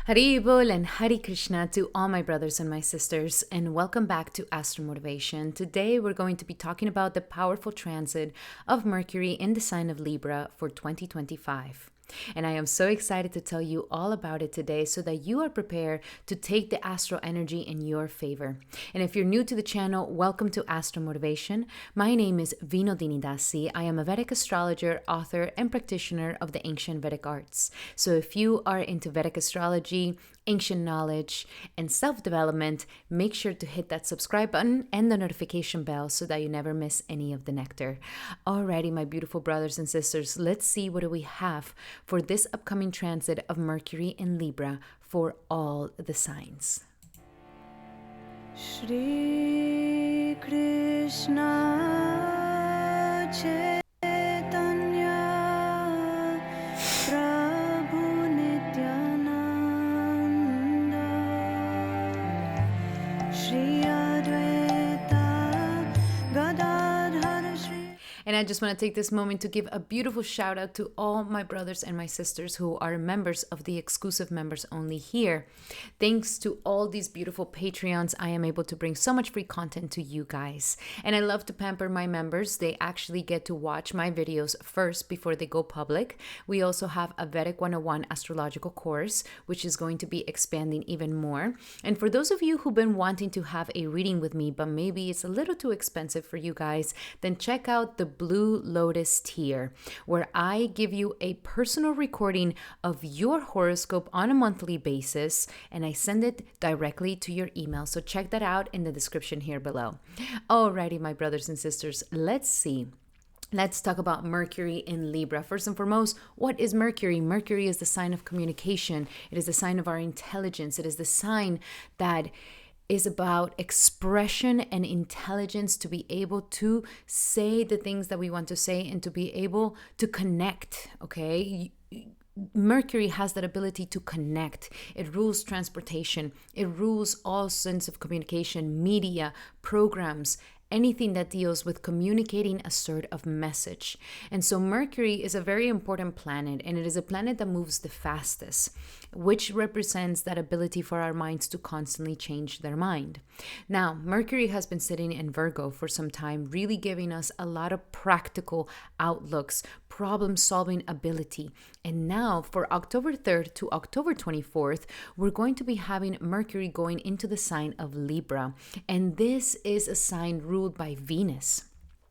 Hari Bol and Hari Krishna to all my brothers and my sisters, and welcome back to Astral Motivation. Today we're going to be talking about the powerful transit of Mercury in the sign of Libra for 2025. And I am so excited to tell you all about it today so that you are prepared to take the astral energy in your favor. And if you're new to the channel, welcome to Astral Motivation. My name is Vinodini Dasi. I am a Vedic astrologer, author, and practitioner of the ancient Vedic arts. So if you are into Vedic astrology, ancient knowledge, and self-development, make sure to hit that subscribe button and the notification bell so that you never miss any of the nectar. Alrighty, my beautiful brothers and sisters, let's see what do we have for this upcoming transit of Mercury in Libra for all the signs. Shri Krishna Chaitanya Prabhu Nityananda Shri Advaita Gadadhara Shri. And I just want to take this moment to give a beautiful shout out to all my brothers and my sisters who are members of the exclusive members only here. Thanks to all these beautiful Patreons, I am able to bring so much free content to you guys. And I love to pamper my members. They actually get to watch my videos first before they go public. We also have a Vedic 101 astrological course, which is going to be expanding even more. And for those of you who've been wanting to have a reading with me, but maybe it's a little too expensive for you guys, then check out the Blue Lotus tier, where I give you a personal recording of your horoscope on a monthly basis, and I send it directly to your email. So check that out in the description here below. Alrighty, my brothers and sisters, let's see. Let's talk about Mercury in Libra. First and foremost, what is Mercury? Mercury is the sign of communication. It is the sign of our intelligence. It is the sign that is about expression and intelligence, to be able to say the things that we want to say and to be able to connect, okay? Mercury has that ability to connect. It rules transportation. It rules all sense of communication, media, programs, anything that deals with communicating a sort of message. And so Mercury is a very important planet, and it is a planet that moves the fastest, which represents that ability for our minds to constantly change their mind. Now, Mercury has been sitting in Virgo for some time, really giving us a lot of practical outlooks, problem-solving ability. And now for October 3rd to October 24th, we're going to be having Mercury going into the sign of Libra. And this is a sign ruled by Venus.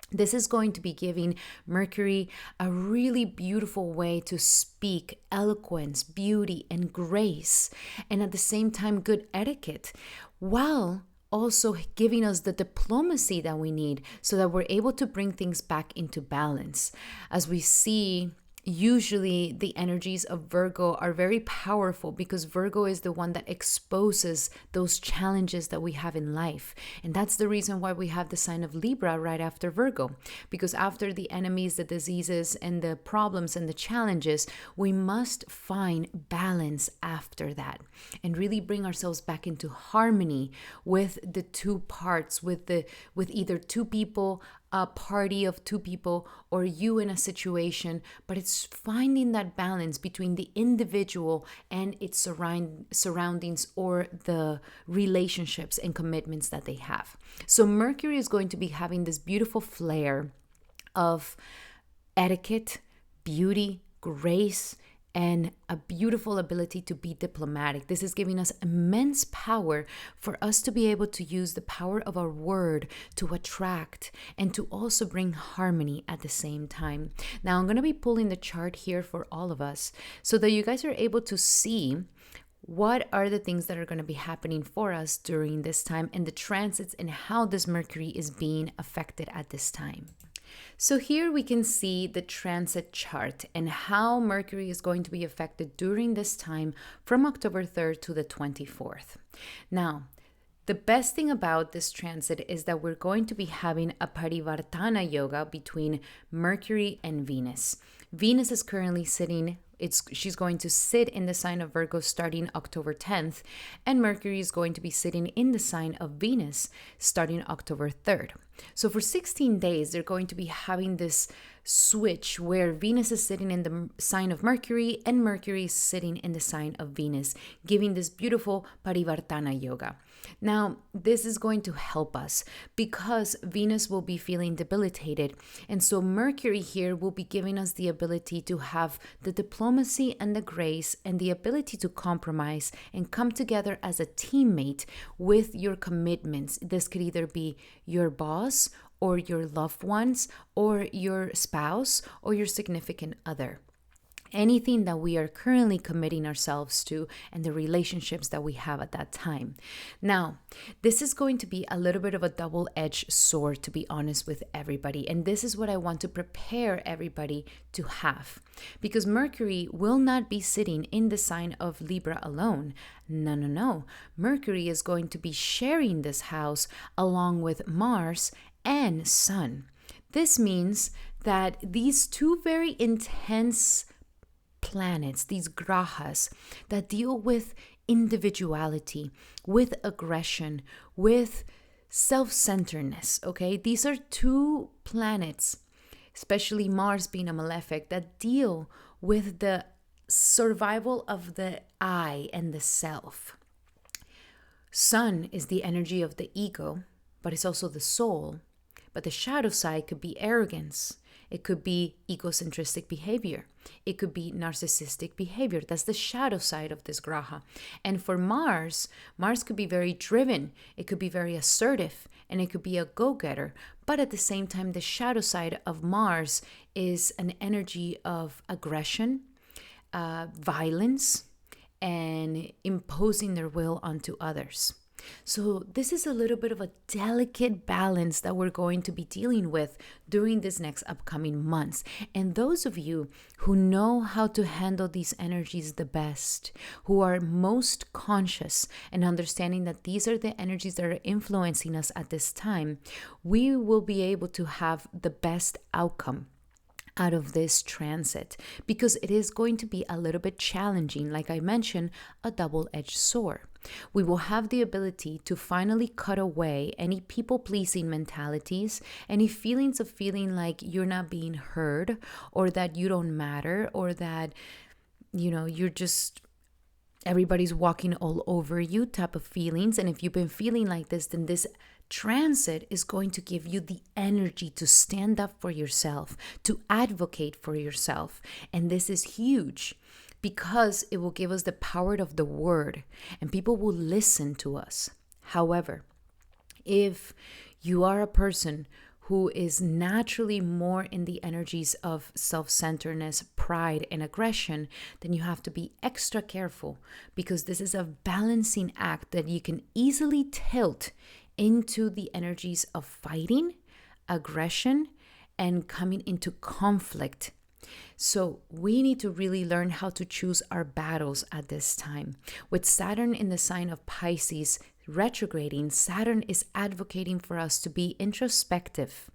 This is going to be giving Mercury a really beautiful way to speak, eloquence, beauty, and grace, and at the same time, good etiquette, while also giving us the diplomacy that we need so that we're able to bring things back into balance. As we see, usually the energies of Virgo are very powerful because Virgo is the one that exposes those challenges that we have in life. And that's the reason why we have the sign of Libra right after Virgo. Because after the enemies, the diseases, and the problems and the challenges, we must find balance after that and really bring ourselves back into harmony with the two parts, with either two people, a party of two people, or you in a situation. But it's finding that balance between the individual and its surroundings, or the relationships and commitments that they have. So Mercury is going to be having this beautiful flair of etiquette, beauty, grace, and a beautiful ability to be diplomatic. This is giving us immense power for us to be able to use the power of our word to attract and to also bring harmony at the same time. Now, I'm going to be pulling the chart here for all of us so that you guys are able to see what are the things that are going to be happening for us during this time, and the transits, and how this Mercury is being affected at this time. So here we can see the transit chart and how Mercury is going to be affected during this time from October 3rd to the 24th. Now, the best thing about this transit is that we're going to be having a Parivartana yoga between Mercury and Venus. Venus is currently sitting She's going to sit in the sign of Virgo starting October 10th, and Mercury is going to be sitting in the sign of Venus starting October 3rd. So for 16 days, they're going to be having this switch where Venus is sitting in the sign of Mercury and Mercury is sitting in the sign of Venus, giving this beautiful Parivartana yoga. Now, this is going to help us because Venus will be feeling debilitated. And so Mercury here will be giving us the ability to have the diplomacy and the grace and the ability to compromise and come together as a teammate with your commitments. This could either be your boss or your loved ones or your spouse or your significant other. Anything that we are currently committing ourselves to and the relationships that we have at that time. Now, this is going to be a little bit of a double-edged sword, to be honest with everybody. And this is what I want to prepare everybody to have. Because Mercury will not be sitting in the sign of Libra alone. No. Mercury is going to be sharing this house along with Mars and Sun. This means that these two very intense planets, these grahas that deal with individuality, with aggression, with self-centeredness, okay? These are two planets, especially Mars being a malefic, that deal with the survival of the I and the self. Sun is the energy of the ego, but it's also the soul. But the shadow side could be arrogance. It could be egocentristic behavior. It could be narcissistic behavior. That's the shadow side of this graha. And for Mars could be very driven. It could be very assertive, and it could be a go-getter. But at the same time, the shadow side of Mars is an energy of aggression, violence, and imposing their will onto others. So this is a little bit of a delicate balance that we're going to be dealing with during this next upcoming months. And those of you who know how to handle these energies the best, who are most conscious and understanding that these are the energies that are influencing us at this time, we will be able to have the best outcome out of this transit, because it is going to be a little bit challenging, like I mentioned, a double-edged sword. We will have the ability to finally cut away any people-pleasing mentalities, any feelings of feeling like you're not being heard, or that you don't matter, or that, you're just, everybody's walking all over you type of feelings. And if you've been feeling like this, then this transit is going to give you the energy to stand up for yourself, to advocate for yourself. And this is huge because it will give us the power of the word, and people will listen to us. However, if you are a person who is naturally more in the energies of self-centeredness, pride, and aggression, then you have to be extra careful, because this is a balancing act that you can easily tilt into the energies of fighting, aggression, and coming into conflict. So we need to really learn how to choose our battles at this time. With Saturn in the sign of Pisces retrograding, Saturn is advocating for us to be introspective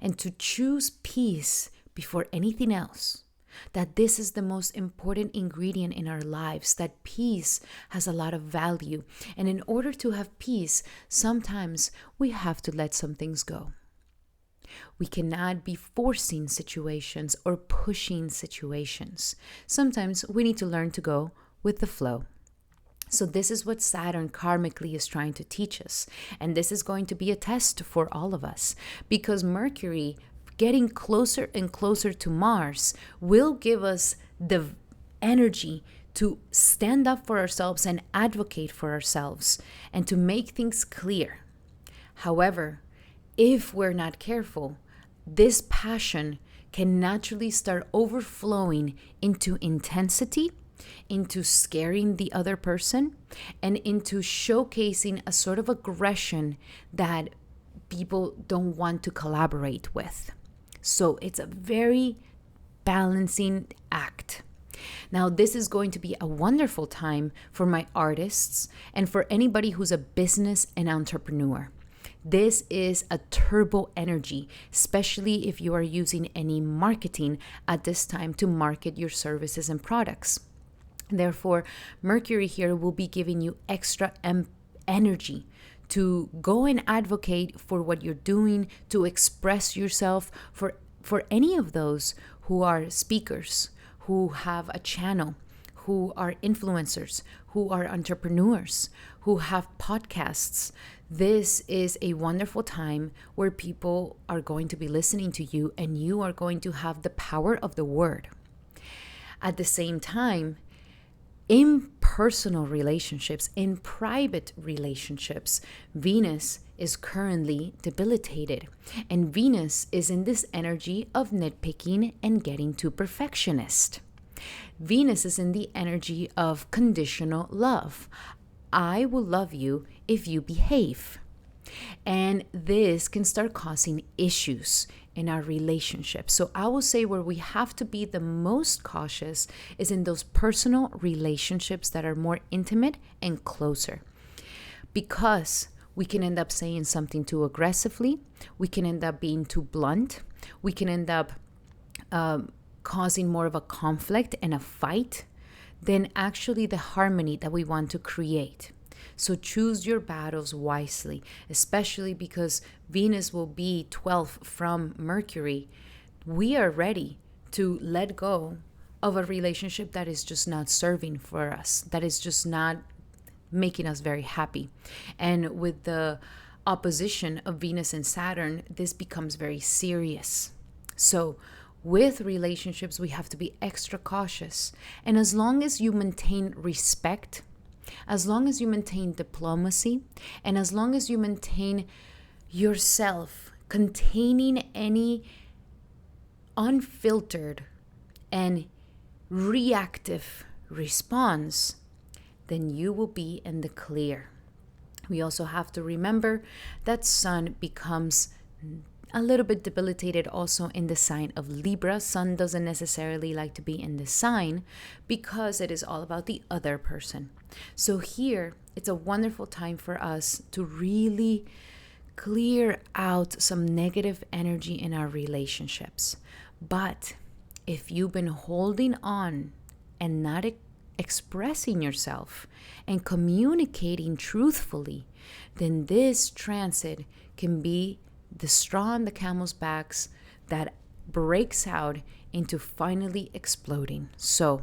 and to choose peace before anything else. That this is the most important ingredient in our lives, that peace has a lot of value. And in order to have peace, sometimes we have to let some things go. We cannot be forcing situations or pushing situations. Sometimes we need to learn to go with the flow. So this is what Saturn karmically is trying to teach us. And this is going to be a test for all of us, because Mercury getting closer and closer to Mars will give us the energy to stand up for ourselves and advocate for ourselves and to make things clear. However, if we're not careful, this passion can naturally start overflowing into intensity, into scaring the other person, and into showcasing a sort of aggression that people don't want to collaborate with. So it's a very balancing act. Now, this is going to be a wonderful time for my artists and for anybody who's a business and entrepreneur. This is a turbo energy, especially if you are using any marketing at this time to market your services and products. Therefore, Mercury here will be giving you extra energy to go and advocate for what you're doing, to express yourself for any of those who are speakers, who have a channel, who are influencers, who are entrepreneurs, who have podcasts. This is a wonderful time where people are going to be listening to you and you are going to have the power of the word. At the same time, in personal relationships, in private relationships, Venus is currently debilitated. And Venus is in this energy of nitpicking and getting too perfectionist. Venus is in the energy of conditional love. I will love you if you behave. And this can start causing issues in our relationships. So I will say where we have to be the most cautious is in those personal relationships that are more intimate and closer. Because we can end up saying something too aggressively, we can end up being too blunt, we can end up causing more of a conflict and a fight than actually the harmony that we want to create. So choose your battles wisely, especially because Venus will be 12 from Mercury. We are ready to let go of a relationship that is just not serving for us, that is just not making us very happy. And with the opposition of Venus and Saturn, this becomes very serious. So with relationships, we have to be extra cautious. And as long as you maintain respect, as long as you maintain diplomacy, and as long as you maintain yourself containing any unfiltered and reactive response, then you will be in the clear. We also have to remember that Sun becomes a little bit debilitated also in the sign of Libra. Sun doesn't necessarily like to be in the sign because it is all about the other person. So here, it's a wonderful time for us to really clear out some negative energy in our relationships. But if you've been holding on and not expressing yourself and communicating truthfully, then this transit can be the straw on the camel's backs that breaks out into finally exploding. So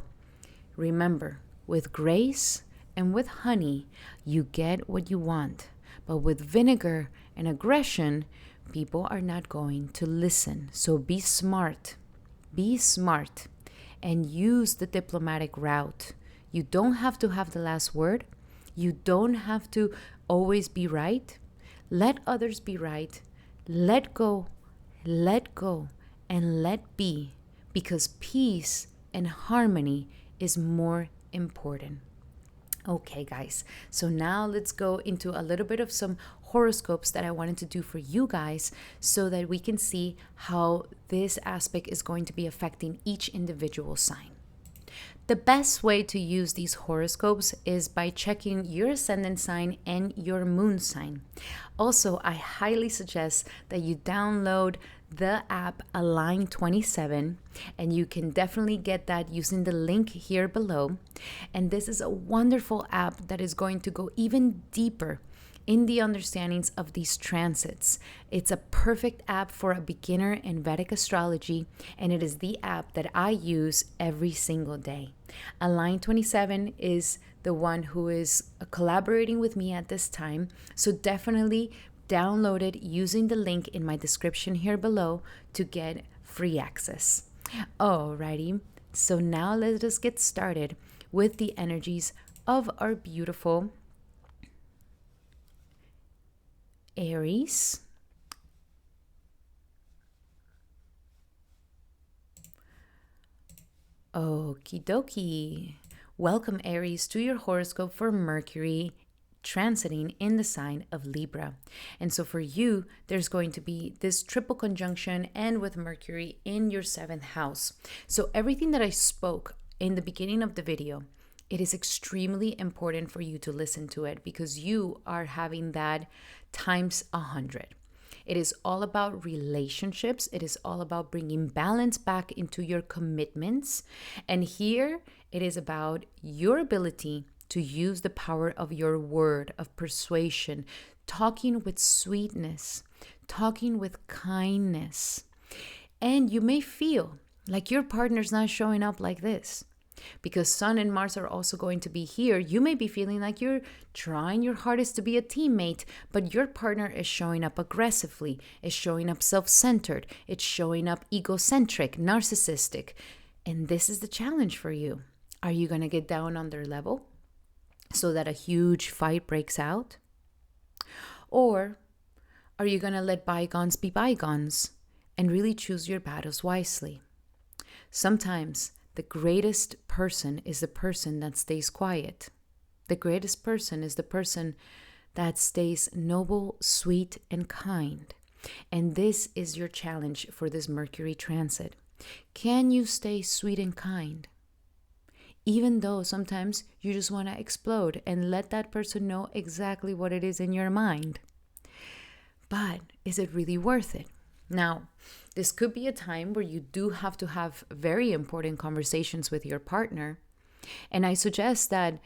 remember, with grace and with honey, you get what you want. But with vinegar and aggression, people are not going to listen. So be smart. Be smart and use the diplomatic route. You don't have to have the last word. You don't have to always be right. Let others be right. Let go, and let be, because peace and harmony is more important. Okay, guys, so now let's go into a little bit of some horoscopes that I wanted to do for you guys so that we can see how this aspect is going to be affecting each individual sign. The best way to use these horoscopes is by checking your ascendant sign and your moon sign. Also, I highly suggest that you download the app Align 27, and you can definitely get that using the link here below. And this is a wonderful app that is going to go even deeper in the understandings of these transits. It's a perfect app for a beginner in Vedic astrology, and it is the app that I use every single day. Align 27 is the one who is collaborating with me at this time, so definitely download it using the link in my description here below to get free access. Alrighty, so now let us get started with the energies of our beautiful Aries, okie dokie. Welcome, Aries, to your horoscope for Mercury transiting in the sign of Libra. And so for you, there's going to be this triple conjunction and with Mercury in your 7th house. So everything that I spoke in the beginning of the video it is extremely important for you to listen to it because you are having that times 100. It is all about relationships. It is all about bringing balance back into your commitments. And here it is about your ability to use the power of your word, of persuasion, talking with sweetness, talking with kindness. And you may feel like your partner's not showing up like this. Because Sun and Mars are also going to be here, you may be feeling like you're trying your hardest to be a teammate, but your partner is showing up aggressively, is showing up self-centered, it's showing up egocentric, narcissistic. And this is the challenge for you. Are you going to get down on their level so that a huge fight breaks out? Or are you going to let bygones be bygones and really choose your battles wisely? Sometimes the greatest person is the person that stays quiet. The greatest person is the person that stays noble, sweet, and kind. And this is your challenge for this Mercury transit. Can you stay sweet and kind? Even though sometimes you just want to explode and let that person know exactly what it is in your mind. But is it really worth it? Now, this could be a time where you do have to have very important conversations with your partner. And I suggest that,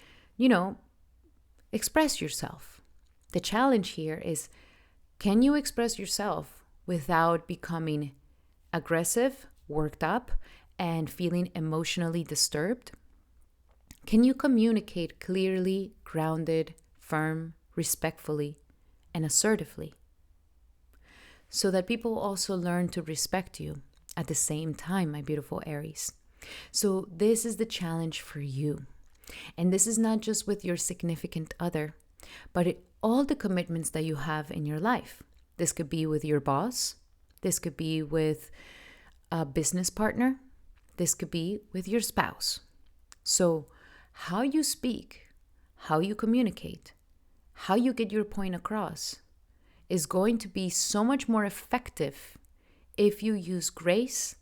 express yourself. The challenge here is, can you express yourself without becoming aggressive, worked up, and feeling emotionally disturbed? Can you communicate clearly, grounded, firm, respectfully, and assertively? So that people also learn to respect you at the same time, my beautiful Aries. So this is the challenge for you. And this is not just with your significant other, but all the commitments that you have in your life. This could be with your boss. This could be with a business partner. This could be with your spouse. So how you speak, how you communicate, how you get your point across is going to be so much more effective if you use grace,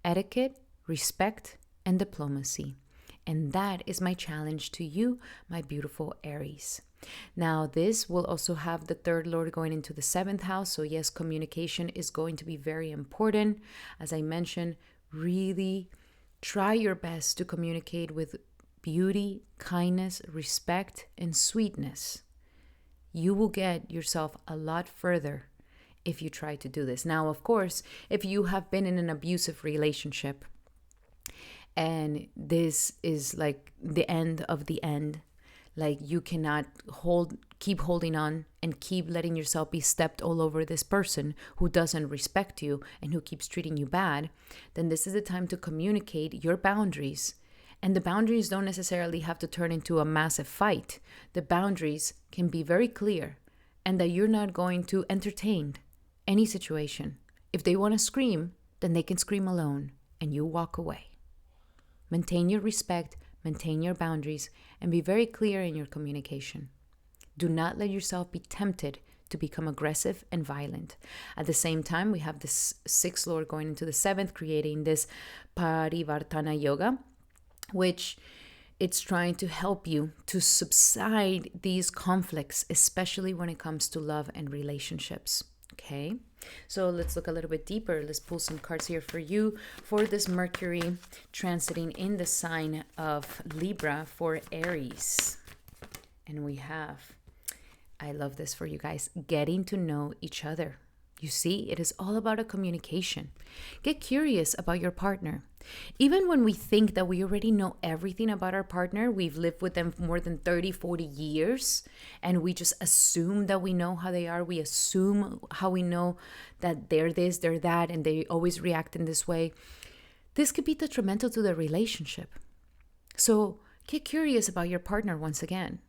etiquette, respect, and diplomacy. And that is my challenge to you, my beautiful Aries. Now, this will also have the third lord going into the seventh house. So yes, communication is going to be very important. As I mentioned, really try your best to communicate with beauty, kindness, respect, and sweetness. You will get yourself a lot further if you try to do this. Now, of course, if you have been in an abusive relationship and this is like the end of the end, like you cannot keep holding on and keep letting yourself be stepped all over this person who doesn't respect you and who keeps treating you bad, then this is the time to communicate your boundaries. And the boundaries don't necessarily have to turn into a massive fight. The boundaries can be very clear and that you're not going to entertain any situation. If they want to scream, then they can scream alone and you walk away. Maintain your respect, maintain your boundaries, and be very clear in your communication. Do not let yourself be tempted to become aggressive and violent. At the same time, we have this sixth lord going into the seventh, creating this Parivartana yoga, which it's trying to help you to subside these conflicts, especially when it comes to love and relationships. Okay, so let's look a little bit deeper. Let's pull some cards here for you for this Mercury transiting in the sign of Libra for Aries. And we have, I love this for you guys, getting to know each other. You see, it is all about a communication. Get curious about your partner. Even when we think that we already know everything about our partner, we've lived with them for more than 30, 40 years, and we just assume that we know how they are. We assume how we know that they're this, they're that, and they always react in this way. This could be detrimental to the relationship. So get curious about your partner once again.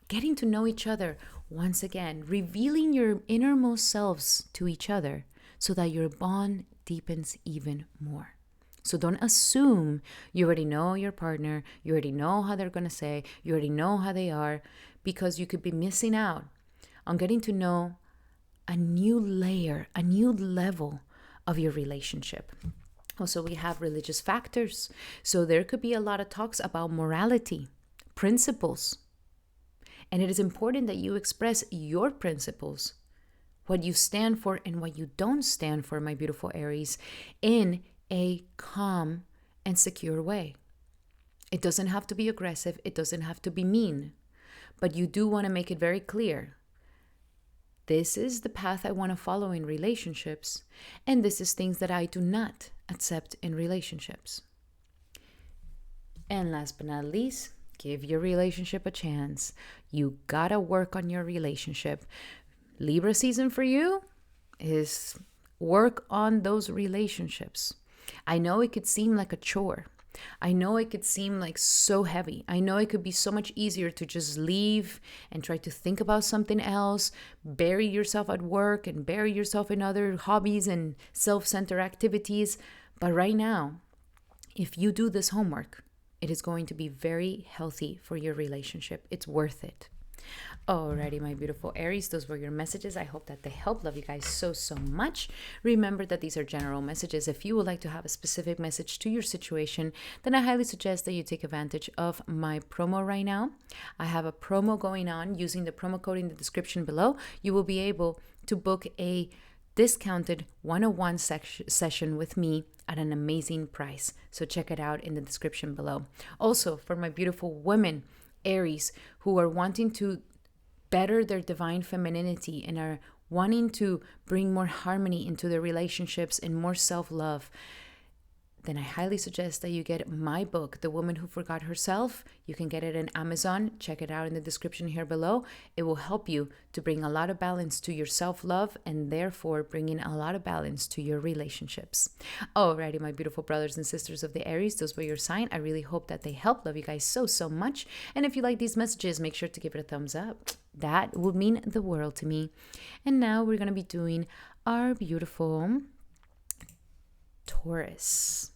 Getting to know each other once again, revealing your innermost selves to each other so that your bond deepens even more. So don't assume you already know your partner, you already know how they're going to say, you already know how they are, because you could be missing out on getting to know a new layer, a new level of your relationship. Also, we have religious factors. So there could be a lot of talks about morality. principles. And it is important that you express your principles, what you stand for and what you don't stand for, my beautiful Aries, in a calm and secure way. It doesn't have to be aggressive. It doesn't have to be mean. But you do want to make it very clear. This is the path I want to follow in relationships. And this is things that I do not accept in relationships. And last but not least, give your relationship a chance. You gotta work on your relationship. Libra season for you is work on those relationships. I know it could seem like a chore. I know it could seem like so heavy. I know it could be so much easier to just leave and try to think about something else, bury yourself at work and bury yourself in other hobbies and self-centered activities. But right now, if you do this homework, it is going to be very healthy for your relationship. It's worth it. Alrighty, my beautiful Aries, those were your messages. I hope that they help. Love you guys so much. Remember that these are general messages. If you would like to have a specific message to your situation, then I highly suggest that you take advantage of my promo right now. I have a promo going on. Using the promo code in the description below, you will be able to book a discounted one-on-one session with me at an amazing price. So check it out in the description below. Also, for my beautiful women, Aries, who are wanting to better their divine femininity and are wanting to bring more harmony into their relationships and more self-love, then I highly suggest that you get my book, The Woman Who Forgot Herself. You can get it on Amazon. Check it out in the description here below. It will help you to bring a lot of balance to your self-love and therefore bringing a lot of balance to your relationships. Alrighty, my beautiful brothers and sisters of the Aries, those were your sign. I really hope that they help. Love you guys so much. And if you like these messages, make sure to give it a thumbs up. That would mean the world to me. And now we're going to be doing our beautiful Taurus.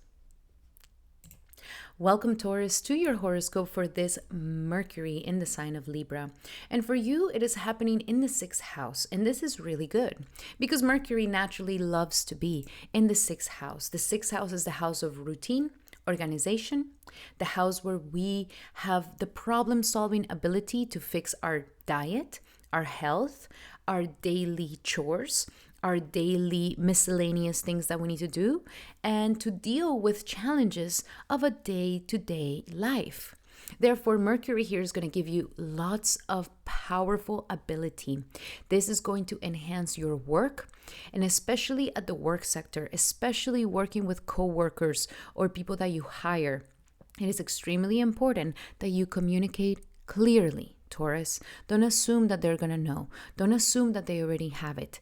Welcome, Taurus, to your horoscope for this Mercury in the sign of Libra. And for you, it is happening in the 6th house. And this is really good because Mercury naturally loves to be in the 6th house. The 6th house is the house of routine, organization, the house where we have the problem-solving ability to fix our diet, our health, our daily chores, our daily miscellaneous things that we need to do, and to deal with challenges of a day-to-day life. Therefore, Mercury here is going to give you lots of powerful ability. This is going to enhance your work, and especially at the work sector, especially working with co-workers or people that you hire. It is extremely important that you communicate clearly, Taurus. Don't assume that they're going to know. Don't assume that they already have it.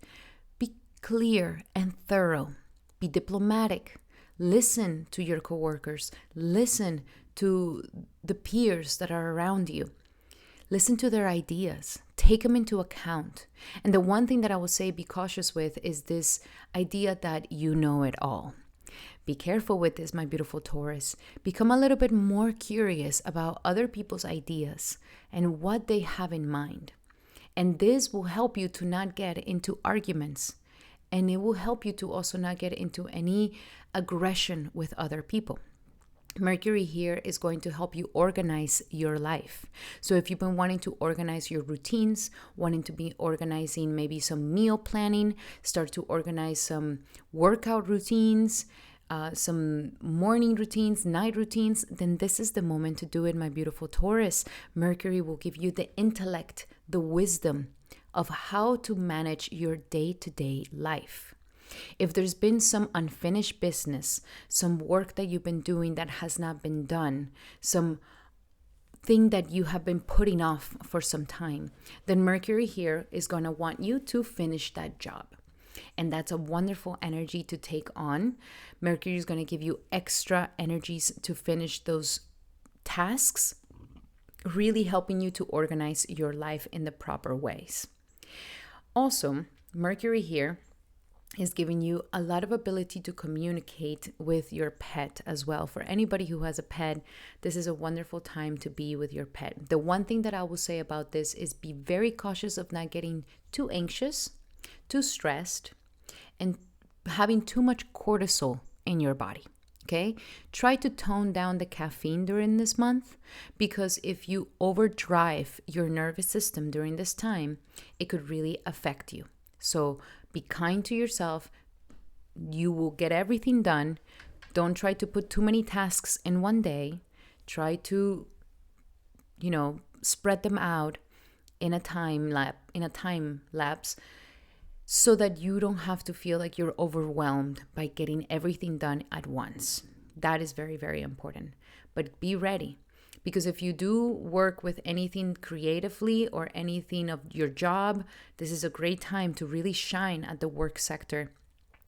Clear and thorough. Be diplomatic. Listen to your coworkers. Listen to the peers that are around you. Listen to their ideas. Take them into account. And the one thing that I will say be cautious with is this idea that you know it all. Be careful with this, my beautiful Taurus. Become a little bit more curious about other people's ideas and what they have in mind. And this will help you to not get into arguments. And it will help you to also not get into any aggression with other people. Mercury here is going to help you organize your life. So if you've been wanting to organize your routines, wanting to be organizing maybe some meal planning, start to organize some workout routines, some morning routines, night routines, then this is the moment to do it, my beautiful Taurus. Mercury will give you the intellect, the wisdom of how to manage your day-to-day life. If there's been some unfinished business, some work that you've been doing that has not been done, some thing that you have been putting off for some time, then Mercury here is going to want you to finish that job. And that's a wonderful energy to take on. Mercury is going to give you extra energies to finish those tasks, really helping you to organize your life in the proper ways. Also, Mercury here is giving you a lot of ability to communicate with your pet as well. For anybody who has a pet, this is a wonderful time to be with your pet. The one thing that I will say about this is be very cautious of not getting too anxious, too stressed, and having too much cortisol in your body. Okay, try to tone down the caffeine during this month, because if you overdrive your nervous system during this time, it could really affect you. So be kind to yourself. You will get everything done. Don't try to put too many tasks in one day. Try to, spread them out in a time lapse, so that you don't have to feel like you're overwhelmed by getting everything done at once. That is very, very important. But be ready, because if you do work with anything creatively or anything of your job, this is a great time to really shine at the work sector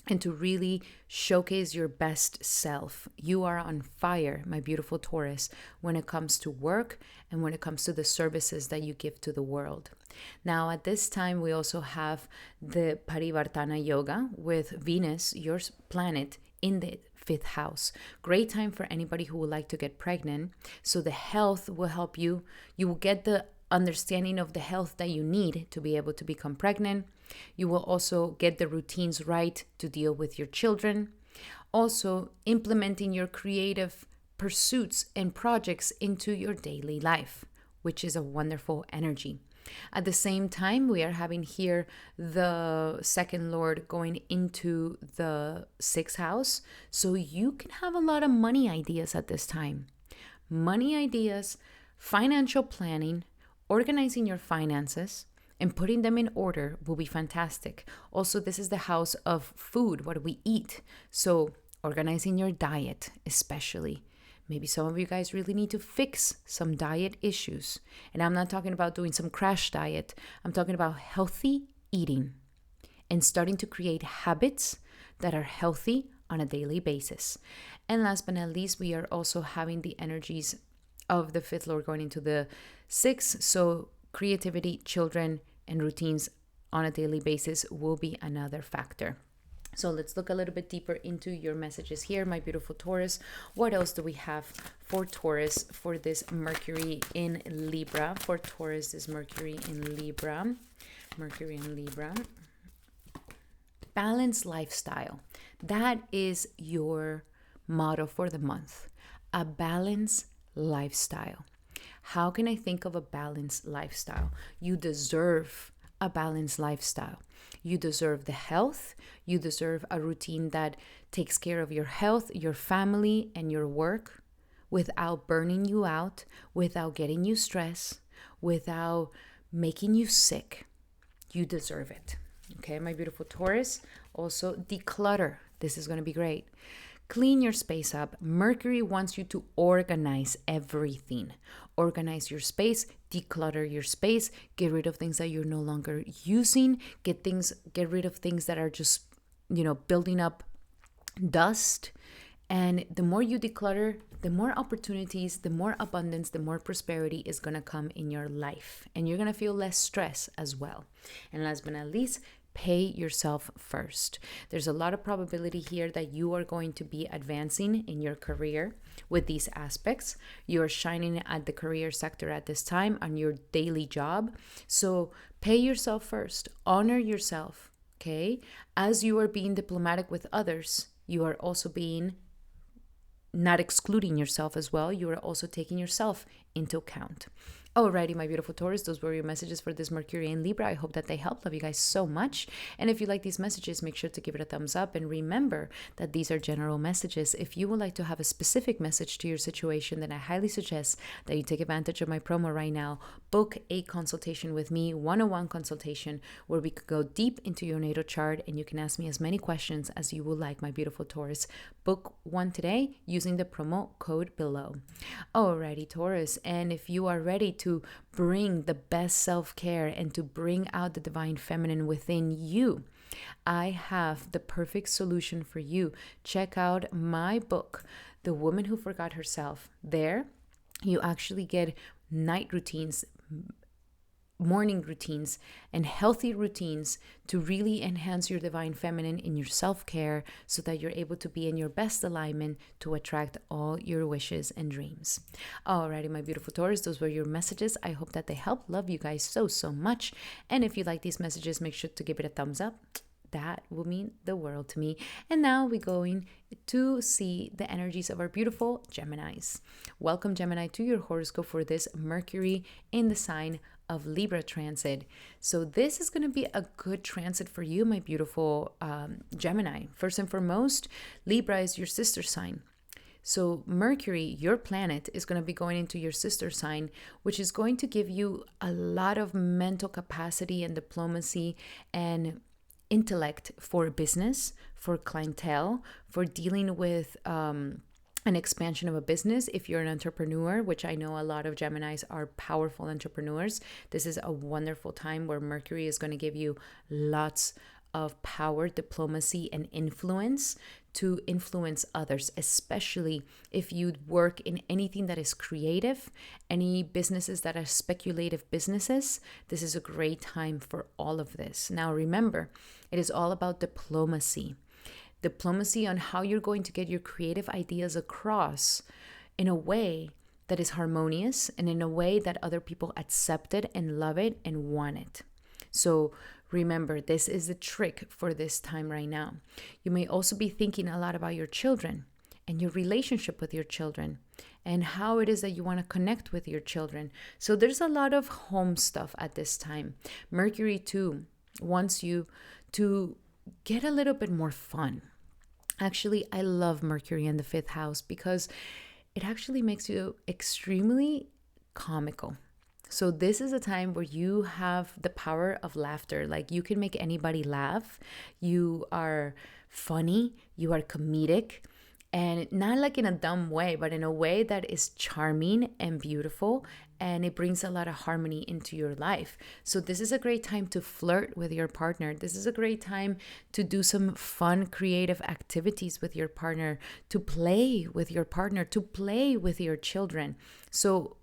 and to really showcase your best self. You are on fire, my beautiful Taurus, when it comes to work and when it comes to the services that you give to the world. Now, at this time, we also have the Parivartana Yoga with Venus, your planet, in the 5th house. Great time for anybody who would like to get pregnant. So the health will help you. You will get the understanding of the health that you need to be able to become pregnant. You will also get the routines right to deal with your children. Also, implementing your creative pursuits and projects into your daily life, which is a wonderful energy. At the same time, we are having here the second lord going into the 6th house. So you can have a lot of money ideas at this time. Money ideas, financial planning, organizing your finances, and putting them in order will be fantastic. Also, this is the house of food, what we eat. So organizing your diet, especially. Maybe some of you guys really need to fix some diet issues. And I'm not talking about doing some crash diet. I'm talking about healthy eating and starting to create habits that are healthy on a daily basis. And last but not least, we are also having the energies of the 5th lord going into the 6th. So creativity, children, and routines on a daily basis will be another factor. So let's look a little bit deeper into your messages here, my beautiful Taurus. What else do we have for Taurus for this Mercury in Libra? For Taurus, this Mercury in Libra. Mercury in Libra. Balanced lifestyle. That is your motto for the month. A balanced lifestyle. How can I think of a balanced lifestyle? You deserve a balanced lifestyle. You deserve the health. You deserve a routine that takes care of your health, your family, and your work without burning you out, without getting you stressed, without making you sick. You deserve it. Okay, my beautiful Taurus. Also, declutter. This is going to be great. Clean your space up. Mercury wants you to organize everything. Organize your space, declutter your space, get rid of things that you're no longer using, get rid of things that are just, building up dust. And the more you declutter, the more opportunities, the more abundance, the more prosperity is going to come in your life. And you're going to feel less stress as well. And last but not least, pay yourself first. There's a lot of probability here that you are going to be advancing in your career with these aspects. You're shining at the career sector at this time on your daily job. So pay yourself first. Honor yourself, okay? As you are being diplomatic with others, you are also being not excluding yourself as well. You are also taking yourself into account. Alrighty, my beautiful Taurus, those were your messages for this Mercury in Libra. I hope that they help. Love you guys so much. And if you like these messages, make sure to give it a thumbs up. And remember that these are general messages. If you would like to have a specific message to your situation, then I highly suggest that you take advantage of my promo right now. Book a consultation with me, one-on-one consultation, where we could go deep into your natal chart and you can ask me as many questions as you would like, my beautiful Taurus. Book one today using the promo code below. Alrighty, Taurus. And if you are ready to bring the best self-care and to bring out the divine feminine within you, I have the perfect solution for you. Check out my book, The Woman Who Forgot Herself. There, you actually get night routines, morning routines, and healthy routines to really enhance your divine feminine in your self-care so that you're able to be in your best alignment to attract all your wishes and dreams. Alrighty, my beautiful Taurus, those were your messages. I hope that they help. Love you guys so much. And if you like these messages, make sure to give it a thumbs up. that will mean the world to me. And now we're going to see the energies of our beautiful Geminis. Welcome, Gemini, to your horoscope for this Mercury in the sign of Libra transit. So this is going to be a good transit for you, my beautiful Gemini. First and foremost, Libra is your sister sign. So Mercury, your planet, is going to be going into your sister sign, which is going to give you a lot of mental capacity and diplomacy and intellect for business, for clientele, for dealing with an expansion of a business. If you're an entrepreneur, which I know a lot of Geminis are powerful entrepreneurs, this is a wonderful time where Mercury is going to give you lots of power, diplomacy, and influence to influence others, especially if you work in anything that is creative, any businesses that are speculative businesses. This is a great time for all of this. Now, remember, it is all about diplomacy. Diplomacy on how you're going to get your creative ideas across in a way that is harmonious and in a way that other people accept it and love it and want it. So remember, this is the trick for this time right now. You may also be thinking a lot about your children and your relationship with your children and how it is that you want to connect with your children. So there's a lot of home stuff at this time. Mercury too wants you to get a little bit more fun. Actually, I love Mercury in the 5th house because it actually makes you extremely comical. So this is a time where you have the power of laughter. Like, you can make anybody laugh. You are funny. You are comedic. And not like in a dumb way, but in a way that is charming and beautiful. And it brings a lot of harmony into your life. So this is a great time to flirt with your partner. This is a great time to do some fun, creative activities with your partner, to play with your partner, to play with your children. So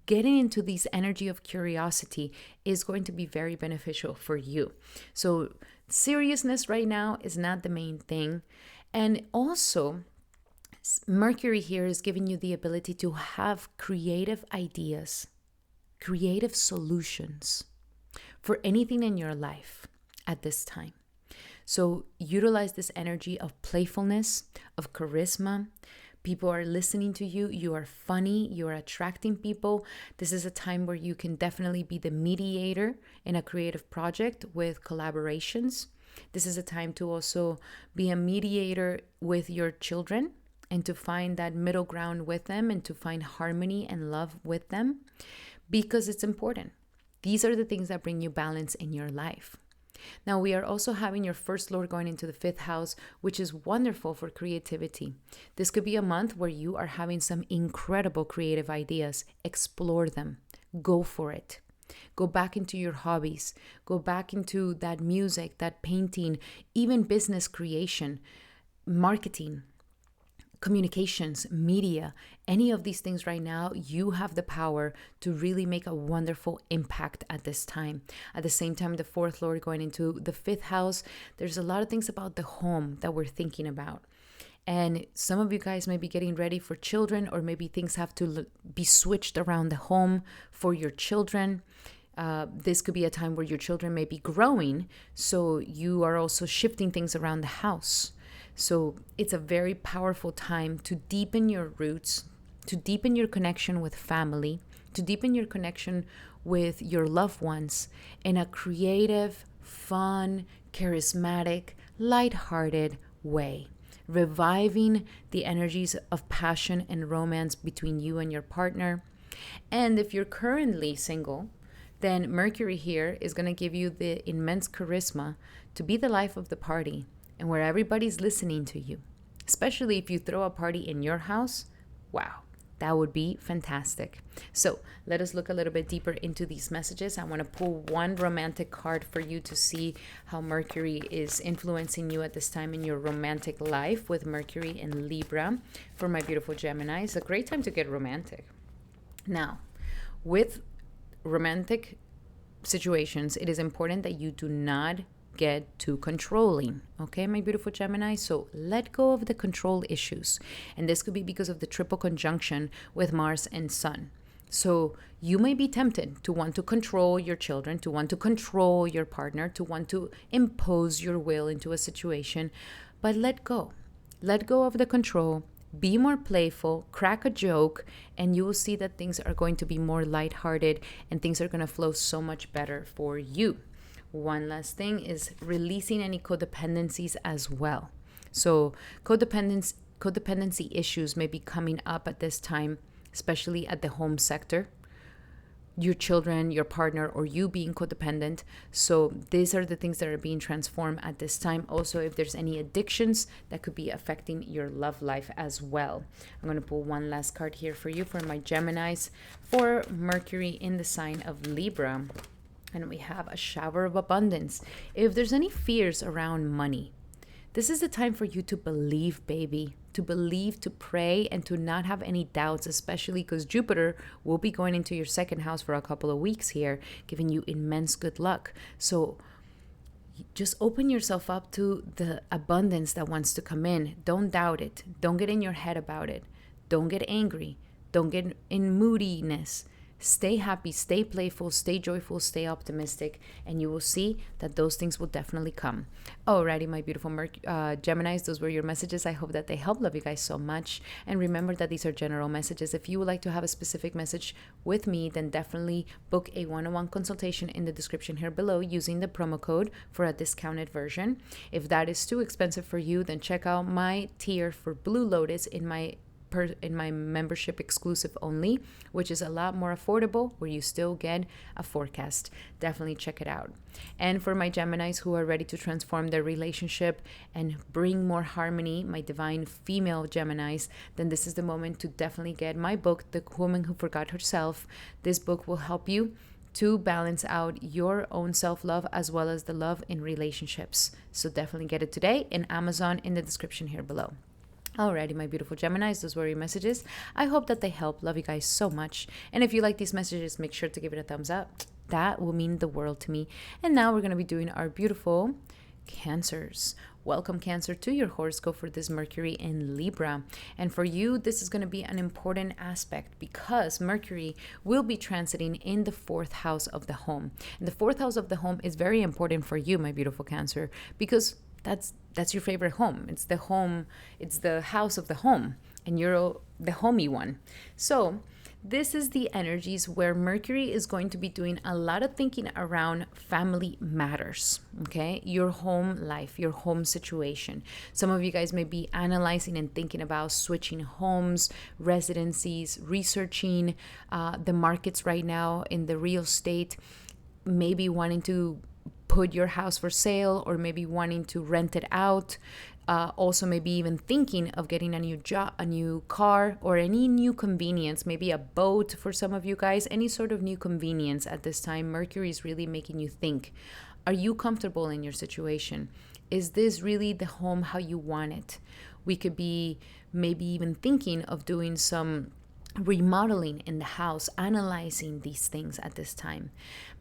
getting into this energy of curiosity is going to be very beneficial for you. So seriousness right now is not the main thing. And also, Mercury here is giving you the ability to have creative ideas, creative solutions for anything in your life at this time. So utilize this energy of playfulness, of charisma. People are listening to you. You are funny. You are attracting people. This is a time where you can definitely be the mediator in a creative project with collaborations. This is a time to also be a mediator with your children and to find that middle ground with them and to find harmony and love with them, because it's important. These are the things that bring you balance in your life. Now, we are also having your first lord going into the 5th house, which is wonderful for creativity. This could be a month where you are having some incredible creative ideas. Explore them. Go for it. Go back into your hobbies. Go back into that music, that painting, even business creation, marketing, communications, media, any of these things right now. You have the power to really make a wonderful impact at this time. At the same time, the 4th lord going into the 5th house, there's a lot of things about the home that we're thinking about. And some of you guys may be getting ready for children, or maybe things have to be switched around the home for your children. This could be a time where your children may be growing, so you are also shifting things around the house. So it's a very powerful time to deepen your roots, to deepen your connection with family, to deepen your connection with your loved ones in a creative, fun, charismatic, lighthearted way, reviving the energies of passion and romance between you and your partner. And if you're currently single, then Mercury here is going to give you the immense charisma to be the life of the party and where everybody's listening to you. Especially if you throw a party in your house, wow, that would be fantastic. So let us look a little bit deeper into these messages. I want to pull one romantic card for you to see how Mercury is influencing you at this time in your romantic life with Mercury in Libra. For my beautiful Gemini, it's a great time to get romantic. Now, with romantic situations, it is important that you do not get too controlling. Okay, my beautiful Gemini? So let go of the control issues. And this could be because of the triple conjunction with Mars and Sun. So you may be tempted to want to control your children, to want to control your partner, to want to impose your will into a situation, but let go. Let go of the control. Be more playful, crack a joke, and you will see that things are going to be more lighthearted and things are going to flow so much better for you. One last thing is releasing any codependencies as well. So codependency issues may be coming up at this time, especially at the home sector. Your children, your partner, or you being codependent. So these are the things that are being transformed at this time. Also, if there's any addictions that could be affecting your love life as well. I'm going to pull one last card here for you for my Geminis for Mercury in the sign of Libra. And we have a shower of abundance. If there's any fears around money, this is the time for you to believe, baby, to believe, to pray, and to not have any doubts, especially because Jupiter will be going into your second house for a couple of weeks here, giving you immense good luck. So just open yourself up to the abundance that wants to come in. Don't doubt it. Don't get in your head about it. Don't get angry. Don't get in moodiness. Stay happy, stay playful, stay joyful, stay optimistic, and you will see that those things will definitely come. Alrighty, my beautiful Geminis, those were your messages. I hope that they help. Love you guys so much. And remember that these are general messages. If you would like to have a specific message with me, then definitely book a one-on-one consultation in the description here below using the promo code for a discounted version. If that is too expensive for you, then check out my tier for Blue Lotus in my membership exclusive only, which is a lot more affordable, where you still get a forecast. Definitely check it out. And for my Geminis who are ready to transform their relationship and bring more harmony, my divine female Geminis, then this is the moment to definitely get my book, The Woman Who Forgot Herself. This book will help you to balance out your own self-love as well as the love in relationships. So definitely get it today in Amazon in the description here below. Alrighty, my beautiful Geminis, those were your messages. I hope that they help. Love you guys so much. And if you like these messages, make sure to give it a thumbs up. That will mean the world to me. And now we're going to be doing our beautiful Cancers. Welcome, Cancer, to your horoscope for this Mercury in Libra. And for you, this is going to be an important aspect because Mercury will be transiting in the fourth house of the home. And the fourth house of the home is very important for you, my beautiful Cancer, because that's your favorite home. It's the home, it's the house of the home, and you're the homey one. So this is the energies where Mercury is going to be doing a lot of thinking around family matters, okay? Your home life, your home situation. Some of you guys may be analyzing and thinking about switching homes, residencies, researching the markets right now in the real estate, maybe wanting to put your house for sale or maybe wanting to rent it out. Also maybe even thinking of getting a new job, a new car, or any new convenience, maybe a boat for some of you guys, any sort of new convenience at this time. Mercury is really making you think. Are you comfortable in your situation? Is this really the home how you want it? We could be maybe even thinking of doing some remodeling in the house, analyzing these things at this time.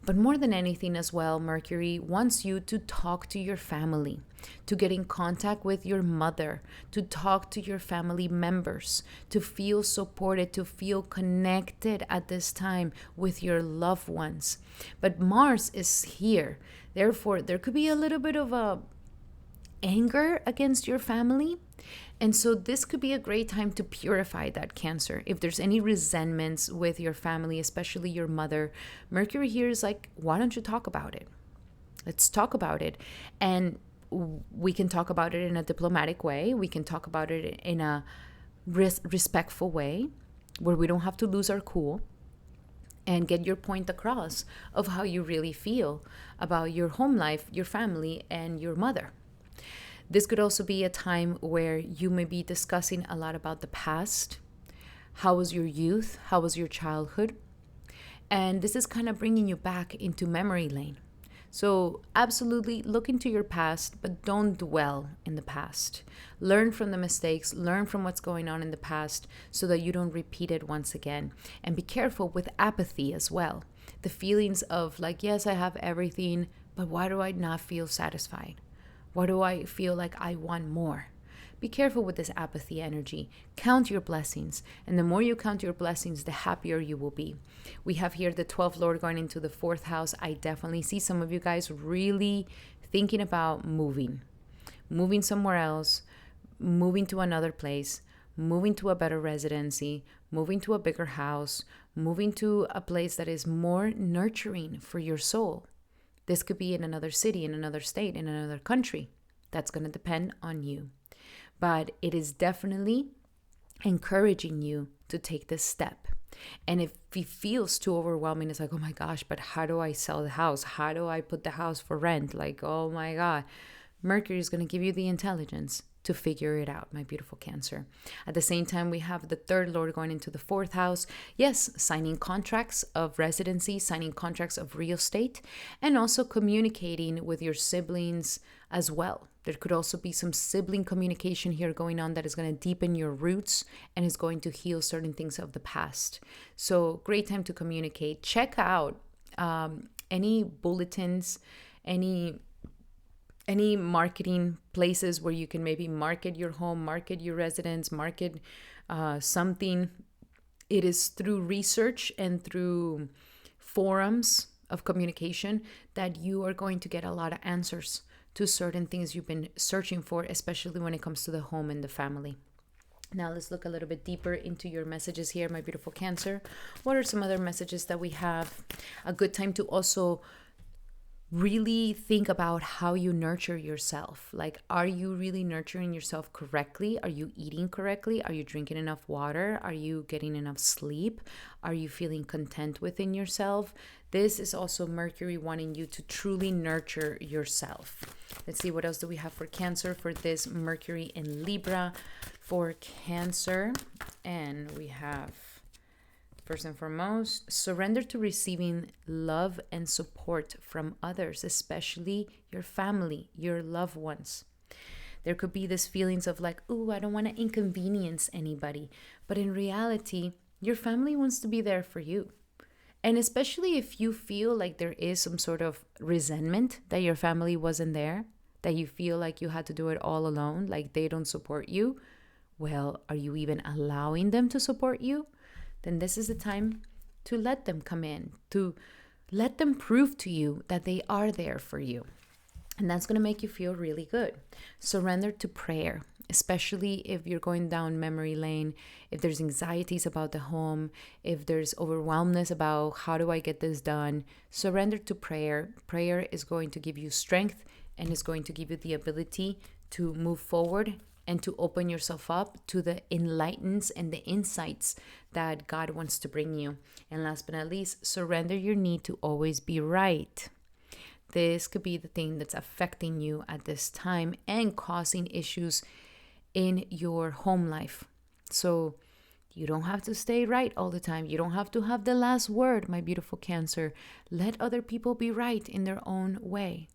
But more than anything as well, Mercury wants you to talk to your family, to get in contact with your mother, to talk to your family members, to feel supported, to feel connected at this time with your loved ones. But Mars is here. Therefore, there could be a little bit of a anger against your family. And so this could be a great time to purify that, Cancer. If there's any resentments with your family, especially your mother, Mercury here is like, why don't you talk about it? Let's talk about it. And we can talk about it in a diplomatic way. We can talk about it in a respectful way where we don't have to lose our cool, and get your point across of how you really feel about your home life, your family, and your mother. This could also be a time where you may be discussing a lot about the past. How was your youth? How was your childhood? And this is kind of bringing you back into memory lane. So absolutely look into your past, but don't dwell in the past. Learn from the mistakes, learn from what's going on in the past so that you don't repeat it once again. And be careful with apathy as well. The feelings of like, yes, I have everything, but why do I not feel satisfied? Why do I feel like I want more? be careful with this apathy energy. Count your blessings. And the more you count your blessings, the happier you will be. We have here the 12th Lord going into the 4th house. I definitely see some of you guys really thinking about moving somewhere else, moving to another place, moving to a better residency, moving to a bigger house, moving to a place that is more nurturing for your soul. This could be in another city, in another state, in another country. That's going to depend on you. But it is definitely encouraging you to take this step. And if it feels too overwhelming, it's like, oh my gosh, but how do I sell the house? How do I put the house for rent? Like, oh my God. Mercury is going to give you the intelligence to figure it out, my beautiful Cancer. At the same time, we have the 3rd Lord going into the 4th house. Yes, signing contracts of residency, signing contracts of real estate, and also communicating with your siblings as well. There could also be some sibling communication here going on that is going to deepen your roots and is going to heal certain things of the past. So great time to communicate. Check out any bulletins, any marketing places where you can maybe market your home, market your residence, market something. It is through research and through forums of communication that you are going to get a lot of answers to certain things you've been searching for, especially when it comes to the home and the family. Now let's look a little bit deeper into your messages here, my beautiful Cancer. What are some other messages that we have? A good time to also really think about how you nurture yourself. Like, are you really nurturing yourself correctly? Are you eating correctly? Are you drinking enough water? Are you getting enough sleep? Are you feeling content within yourself? This is also Mercury wanting you to truly nurture yourself. Let's see, what else do we have for Cancer for this Mercury in Libra for Cancer? And we have, first and foremost, surrender to receiving love and support from others, especially your family, your loved ones. There could be this feelings of like, ooh, I don't want to inconvenience anybody. But in reality, your family wants to be there for you. And especially if you feel like there is some sort of resentment that your family wasn't there, that you feel like you had to do it all alone, like they don't support you. Well, are you even allowing them to support you? Then this is the time to let them come in, to let them prove to you that they are there for you. And that's going to make you feel really good. Surrender to prayer, especially if you're going down memory lane, if there's anxieties about the home, if there's overwhelmness about how do I get this done. Surrender to prayer. Prayer is going to give you strength and is going to give you the ability to move forward and to open yourself up to the enlightens and the insights that God wants to bring you. And last but not least, surrender your need to always be right. This could be the thing that's affecting you at this time and causing issues in your home life. So you don't have to stay right all the time. You don't have to have the last word, my beautiful Cancer. Let other people be right in their own way.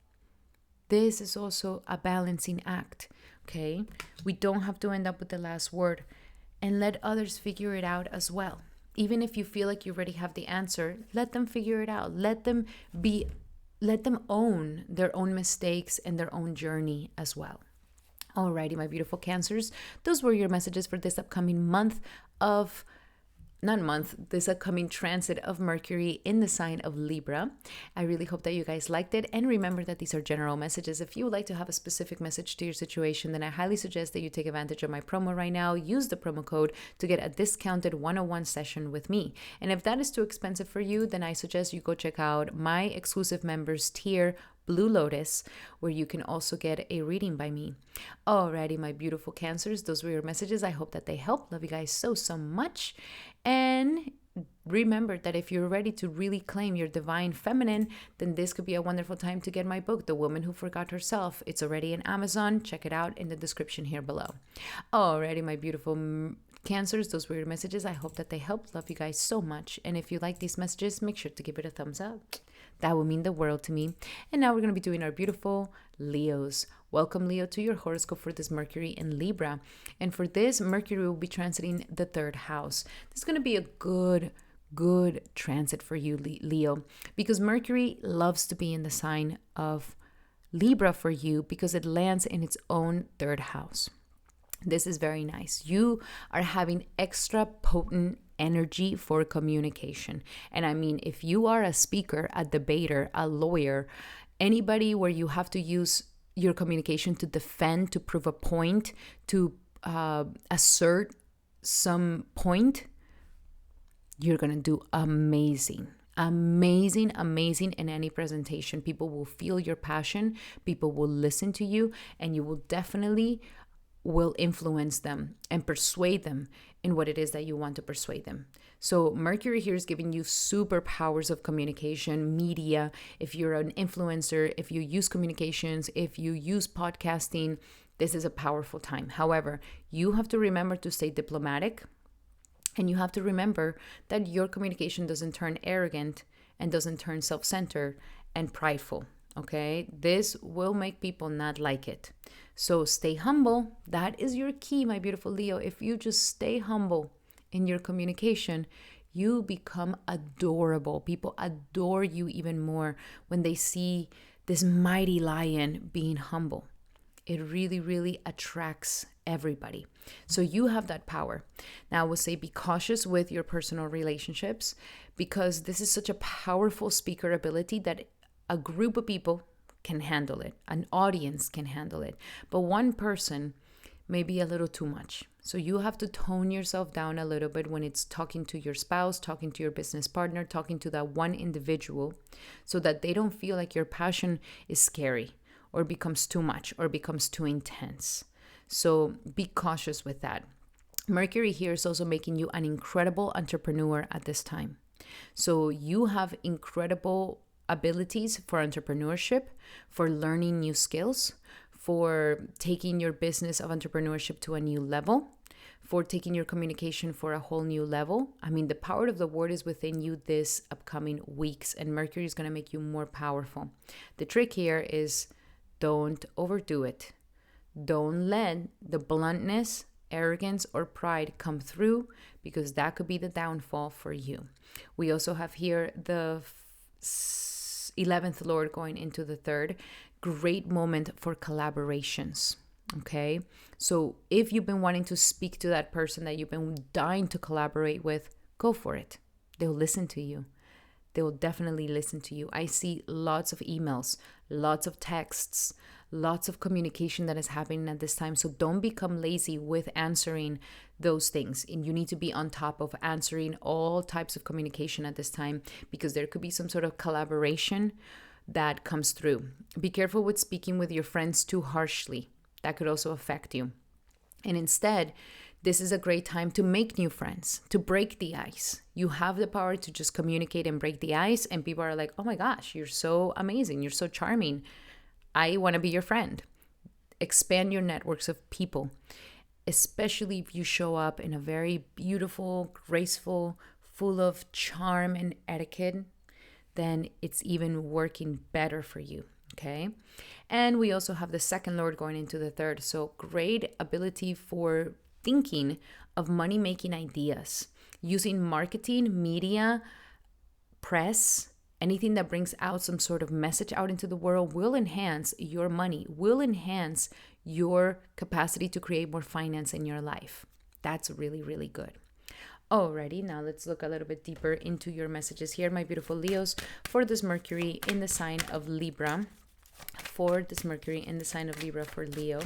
This is also a balancing act, okay? We don't have to end up with the last word, and let others figure it out as well. Even if you feel like you already have the answer, let them figure it out. Let them own their own mistakes and their own journey as well. Alrighty, my beautiful Cancers, those were your messages for this upcoming this upcoming transit of Mercury in the sign of Libra. I really hope that you guys liked it. And remember that these are general messages. If you would like to have a specific message to your situation, then I highly suggest that you take advantage of my promo right now. Use the promo code to get a discounted 101 session with me. And if that is too expensive for you, then I suggest you go check out my exclusive members tier, Blue Lotus, where you can also get a reading by me. Alrighty, my beautiful Cancers, those were your messages. I hope that they help. Love you guys so much. And remember that if you're ready to really claim your divine feminine, then this could be a wonderful time to get my book, The Woman Who Forgot Herself. It's already on Amazon. Check it out in the description here below. Alrighty, my beautiful Cancers, those were your messages. I hope that they helped. Love you guys so much. And if you like these messages, make sure to give it a thumbs up. That would mean the world to me. And now we're going to be doing our beautiful Leos. Welcome, Leo, to your horoscope for this Mercury in Libra. And for this, Mercury will be transiting the 3rd house. This is going to be a good transit for you, Leo, because Mercury loves to be in the sign of Libra for you because it lands in its own 3rd house. This is very nice. You are having extra potent energy for communication. And I mean, if you are a speaker, a debater, a lawyer, anybody where you have to use your communication to defend, to prove a point, to assert some point, you're going to do amazing. Amazing, amazing in any presentation. People will feel your passion, people will listen to you, and you will definitely will influence them and persuade them in what it is that you want to persuade them. So Mercury here is giving you superpowers of communication, media. If you're an influencer, if you use communications, if you use podcasting, this is a powerful time. However, you have to remember to stay diplomatic, and you have to remember that your communication doesn't turn arrogant and doesn't turn self-centered and prideful. Okay, this will make people not like it. So stay humble. That is your key, my beautiful Leo. If you just stay humble in your communication, you become adorable. People adore you even more when they see this mighty lion being humble. It really, really attracts everybody. So you have that power. Now I would say be cautious with your personal relationships, because this is such a powerful speaker ability that a group of people can handle it. An audience can handle it. But one person may be a little too much. So you have to tone yourself down a little bit when it's talking to your spouse, talking to your business partner, talking to that one individual, so that they don't feel like your passion is scary or becomes too much or becomes too intense. So be cautious with that. Mercury here is also making you an incredible entrepreneur at this time. So you have incredible abilities for entrepreneurship, for learning new skills, for taking your business of entrepreneurship to a new level, for taking your communication for a whole new level. I mean, the power of the word is within you this upcoming weeks, and Mercury is going to make you more powerful. The trick here is don't overdo it. Don't let the bluntness, arrogance, or pride come through, because that could be the downfall for you. We also have here the 11th Lord going into the 3rd. Great moment for collaborations. Okay, so if you've been wanting to speak to that person that you've been dying to collaborate with, go for it. They'll listen to you. They will definitely listen to you. I see lots of emails, lots of texts, lots of communication that is happening at this time. So don't become lazy with answering those things. And you need to be on top of answering all types of communication at this time, because there could be some sort of collaboration that comes through. Be careful with speaking with your friends too harshly. That could also affect you. And instead, this is a great time to make new friends, to break the ice. You have the power to just communicate and break the ice, and people are like, oh my gosh, you're so amazing, you're so charming, I want to be your friend. Expand your networks of people, especially if you show up in a very beautiful, graceful, full of charm and etiquette, then it's even working better for you. Okay. And we also have the 2nd Lord going into the 3rd. So great ability for thinking of money-making ideas, using marketing, media, press, anything that brings out some sort of message out into the world will enhance your money, will enhance your capacity to create more finance in your life. That's really, really good. Alrighty, now let's look a little bit deeper into your messages here, my beautiful Leos, for this Mercury in the sign of Libra. For this Mercury in the sign of Libra for Leo.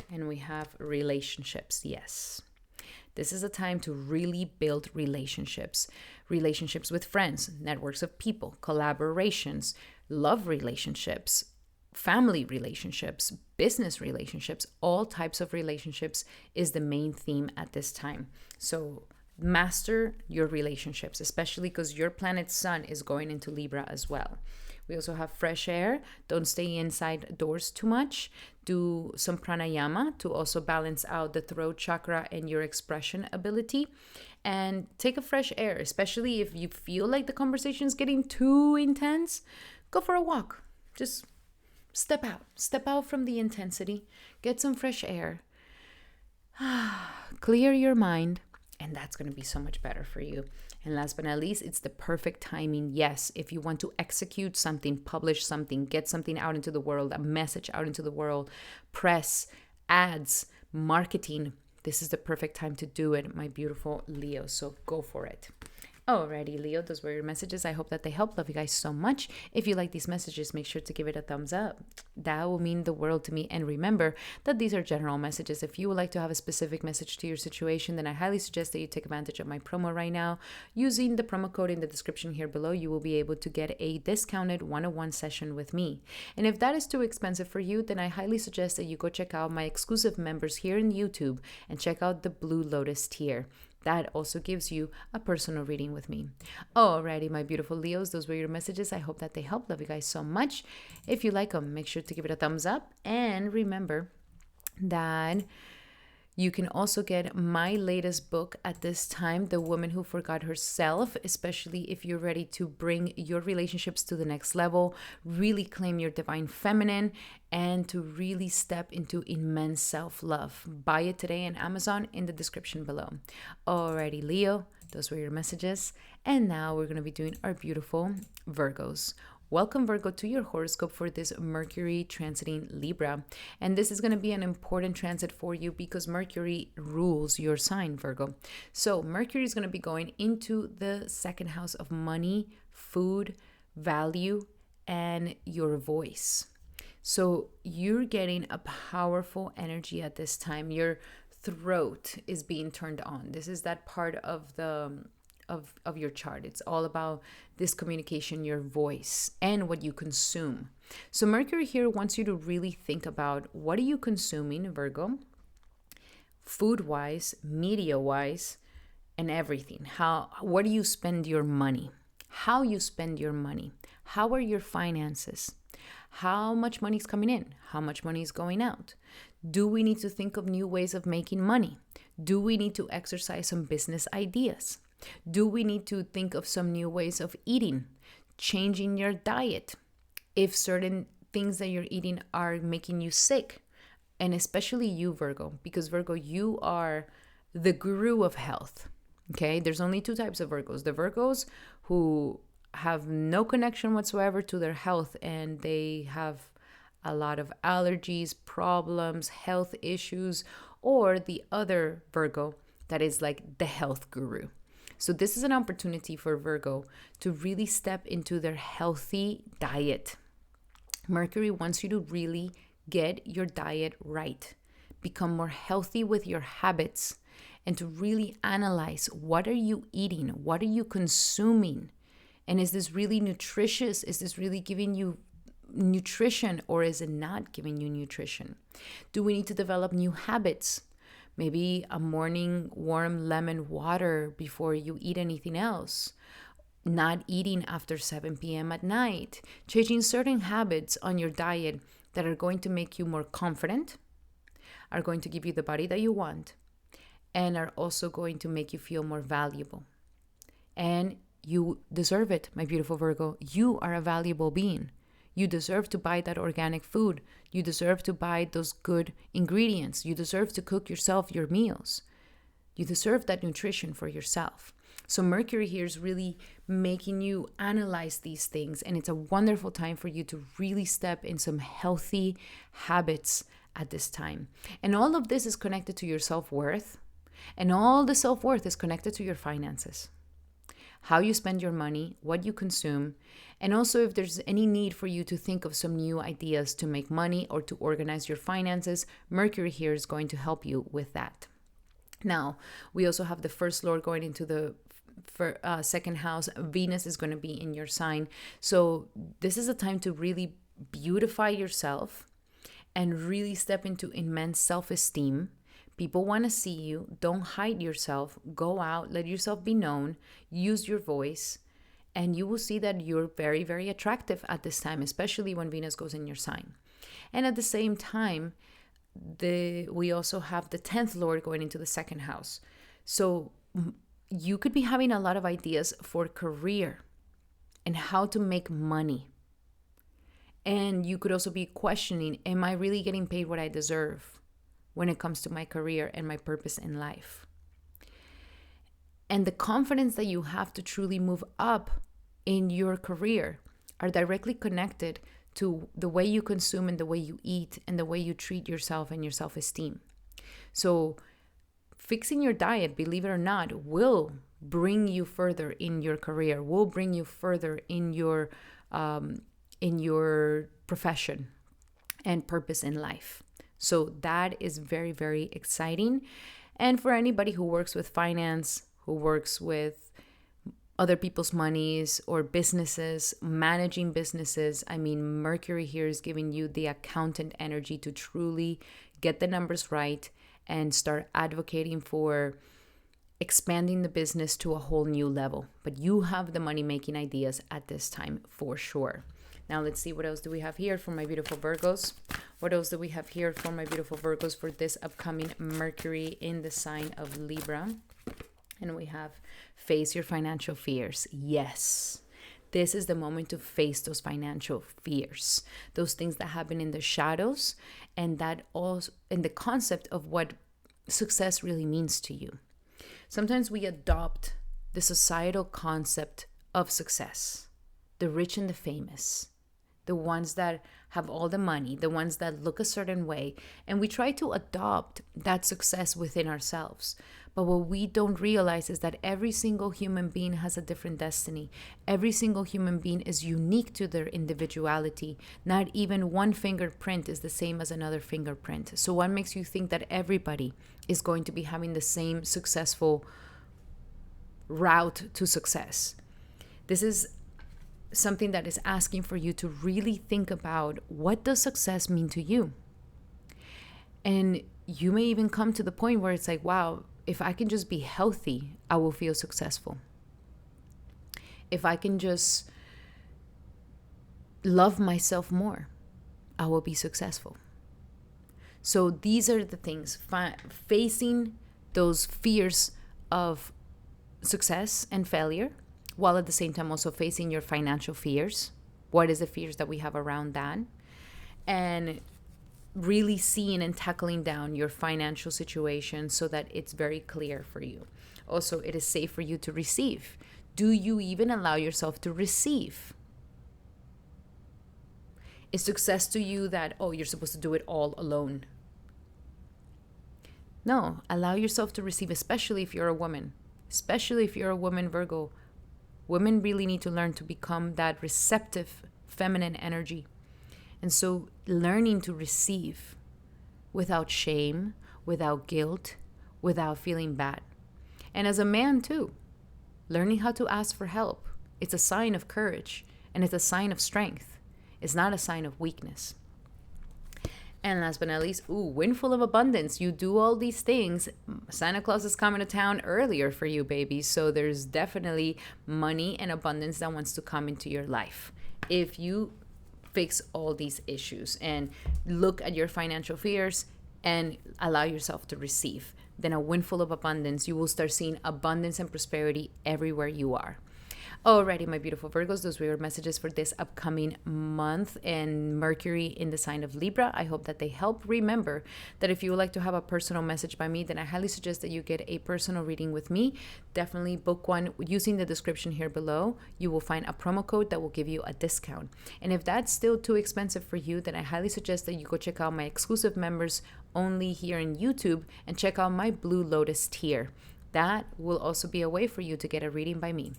And we have relationships. Yes. This is a time to really build relationships. Relationships with friends, networks of people, collaborations, love relationships, family relationships, business relationships, all types of relationships is the main theme at this time. So master your relationships, especially because your planet Sun is going into Libra as well. We also have fresh air. Don't stay inside doors too much. Do some pranayama to also balance out the throat chakra and your expression ability. And take a fresh air, especially if you feel like the conversation is getting too intense. Go for a walk. Just step out. Step out from the intensity. Get some fresh air. Clear your mind. And that's going to be so much better for you. And last but not least, it's the perfect timing. Yes, if you want to execute something, publish something, get something out into the world, a message out into the world, press, ads, marketing, this is the perfect time to do it, my beautiful Leo. So go for it. Alrighty, Leo, those were your messages. I hope that they help. Love you guys so much. If you like these messages, make sure to give it a thumbs up. That will mean the world to me. And remember that these are general messages. If you would like to have a specific message to your situation, then I highly suggest that you take advantage of my promo right now. Using the promo code in the description here below, you will be able to get a discounted one-on-one session with me. And if that is too expensive for you, then I highly suggest that you go check out my exclusive members here in YouTube and check out the Blue Lotus tier. That also gives you a personal reading with me. Alrighty, my beautiful Leos, those were your messages. I hope that they help. Love you guys so much. If you like them, make sure to give it a thumbs up. And remember that you can also get my latest book at this time, The Woman Who Forgot Herself, especially if you're ready to bring your relationships to the next level, really claim your divine feminine, and to really step into immense self-love. Buy it today on Amazon in the description below. Alrighty, Leo, those were your messages. And now we're going to be doing our beautiful Virgos. Welcome, Virgo, to your horoscope for this Mercury transiting Libra. And this is going to be an important transit for you because Mercury rules your sign, Virgo. So Mercury is going to be going into the second house of money, food, value, and your voice. So you're getting a powerful energy at this time. Your throat is being turned on. This is that part of the of your chart. It's all about this communication, your voice, and what you consume. So Mercury here wants you to really think about, what are you consuming, Virgo? Food-wise, media-wise, and everything. Where do you spend your money? How you spend your money? How are your finances? How much money is coming in? How much money is going out? Do we need to think of new ways of making money? Do we need to exercise some business ideas? Do we need to think of some new ways of eating, changing your diet? If certain things that you're eating are making you sick, and especially you, Virgo, because Virgo, you are the guru of health. Okay, there's only two types of Virgos. The Virgos who have no connection whatsoever to their health, and they have a lot of allergies, problems, health issues, or the other Virgo that is like the health guru. So this is an opportunity for Virgo to really step into their healthy diet. Mercury wants you to really get your diet right, become more healthy with your habits, and to really analyze, what are you eating? What are you consuming? And is this really nutritious? Is this really giving you nutrition, or is it not giving you nutrition? Do we need to develop new habits? Maybe a morning warm lemon water before you eat anything else. Not eating after 7 p.m. at night. Changing certain habits on your diet that are going to make you more confident, are going to give you the body that you want, and are also going to make you feel more valuable. And you deserve it, my beautiful Virgo. You are a valuable being. You deserve to buy that organic food. You deserve to buy those good ingredients. You deserve to cook yourself your meals. You deserve that nutrition for yourself. So Mercury here is really making you analyze these things. And it's a wonderful time for you to really step in some healthy habits at this time. And all of this is connected to your self-worth. And all the self-worth is connected to your finances. How you spend your money, what you consume, and also if there's any need for you to think of some new ideas to make money or to organize your finances, Mercury here is going to help you with that. Now, we also have the first lord going into the second house. Venus is going to be in your sign. So this is a time to really beautify yourself and really step into immense self-esteem. People want to see you. Don't hide yourself. Go out. Let yourself be known. Use your voice. And you will see that you're very, very attractive at this time, especially when Venus goes in your sign. And at the same time, we also have the 10th Lord going into the second house. So you could be having a lot of ideas for career and how to make money. And you could also be questioning, am I really getting paid what I deserve when it comes to my career and my purpose in life? And the confidence that you have to truly move up in your career are directly connected to the way you consume and the way you eat and the way you treat yourself and your self-esteem. So fixing your diet, believe it or not, will bring you further in your career, will bring you further in your profession and purpose in life. So that is very, very exciting. And for anybody who works with finance, who works with other people's monies or businesses, managing businesses, I mean, Mercury here is giving you the accountant energy to truly get the numbers right and start advocating for expanding the business to a whole new level. But you have the money-making ideas at this time for sure. Now let's see, what else do we have here for my beautiful Virgos? What else do we have here for my beautiful Virgos for this upcoming Mercury in the sign of Libra? And we have face your financial fears. Yes, this is the moment to face those financial fears, those things that happen in the shadows, and that also in the concept of what success really means to you. Sometimes we adopt the societal concept of success, the rich and the famous, the ones that have all the money, the ones that look a certain way, and we try to adopt that success within ourselves. But what we don't realize is that every single human being has a different destiny. Every single human being is unique to their individuality. Not even one fingerprint is the same as another fingerprint. So what makes you think that everybody is going to be having the same successful route to success? This is something that is asking for you to really think about, what does success mean to you? And you may even come to the point where it's like, wow, if I can just be healthy, I will feel successful. If I can just love myself more, I will be successful. So these are the things, facing those fears of success and failure, while at the same time also facing your financial fears. What is the fears that we have around that? And really seeing and tackling down your financial situation so that it's very clear for you. Also, it is safe for you to receive. Do you even allow yourself to receive? Is success to you that, oh, you're supposed to do it all alone? No, allow yourself to receive, especially if you're a woman. Especially if you're a woman, Virgo. Women really need to learn to become that receptive feminine energy. And so learning to receive without shame, without guilt, without feeling bad. And as a man too, learning how to ask for help. It's a sign of courage and it's a sign of strength. It's not a sign of weakness. And last but not least, windful of abundance. You do all these things. Santa Claus is coming to town earlier for you, baby. So there's definitely money and abundance that wants to come into your life. If you fix all these issues and look at your financial fears and allow yourself to receive, then a windful of abundance, you will start seeing abundance and prosperity everywhere you are. Alrighty, my beautiful Virgos, those were your messages for this upcoming month and Mercury in the sign of Libra. I hope that they help. Remember that if you would like to have a personal message by me, then I highly suggest that you get a personal reading with me. Definitely book one using the description here below. You will find a promo code that will give you a discount. And if that's still too expensive for you, then I highly suggest that you go check out my exclusive members only here in YouTube and check out my Blue Lotus tier. That will also be a way for you to get a reading by me.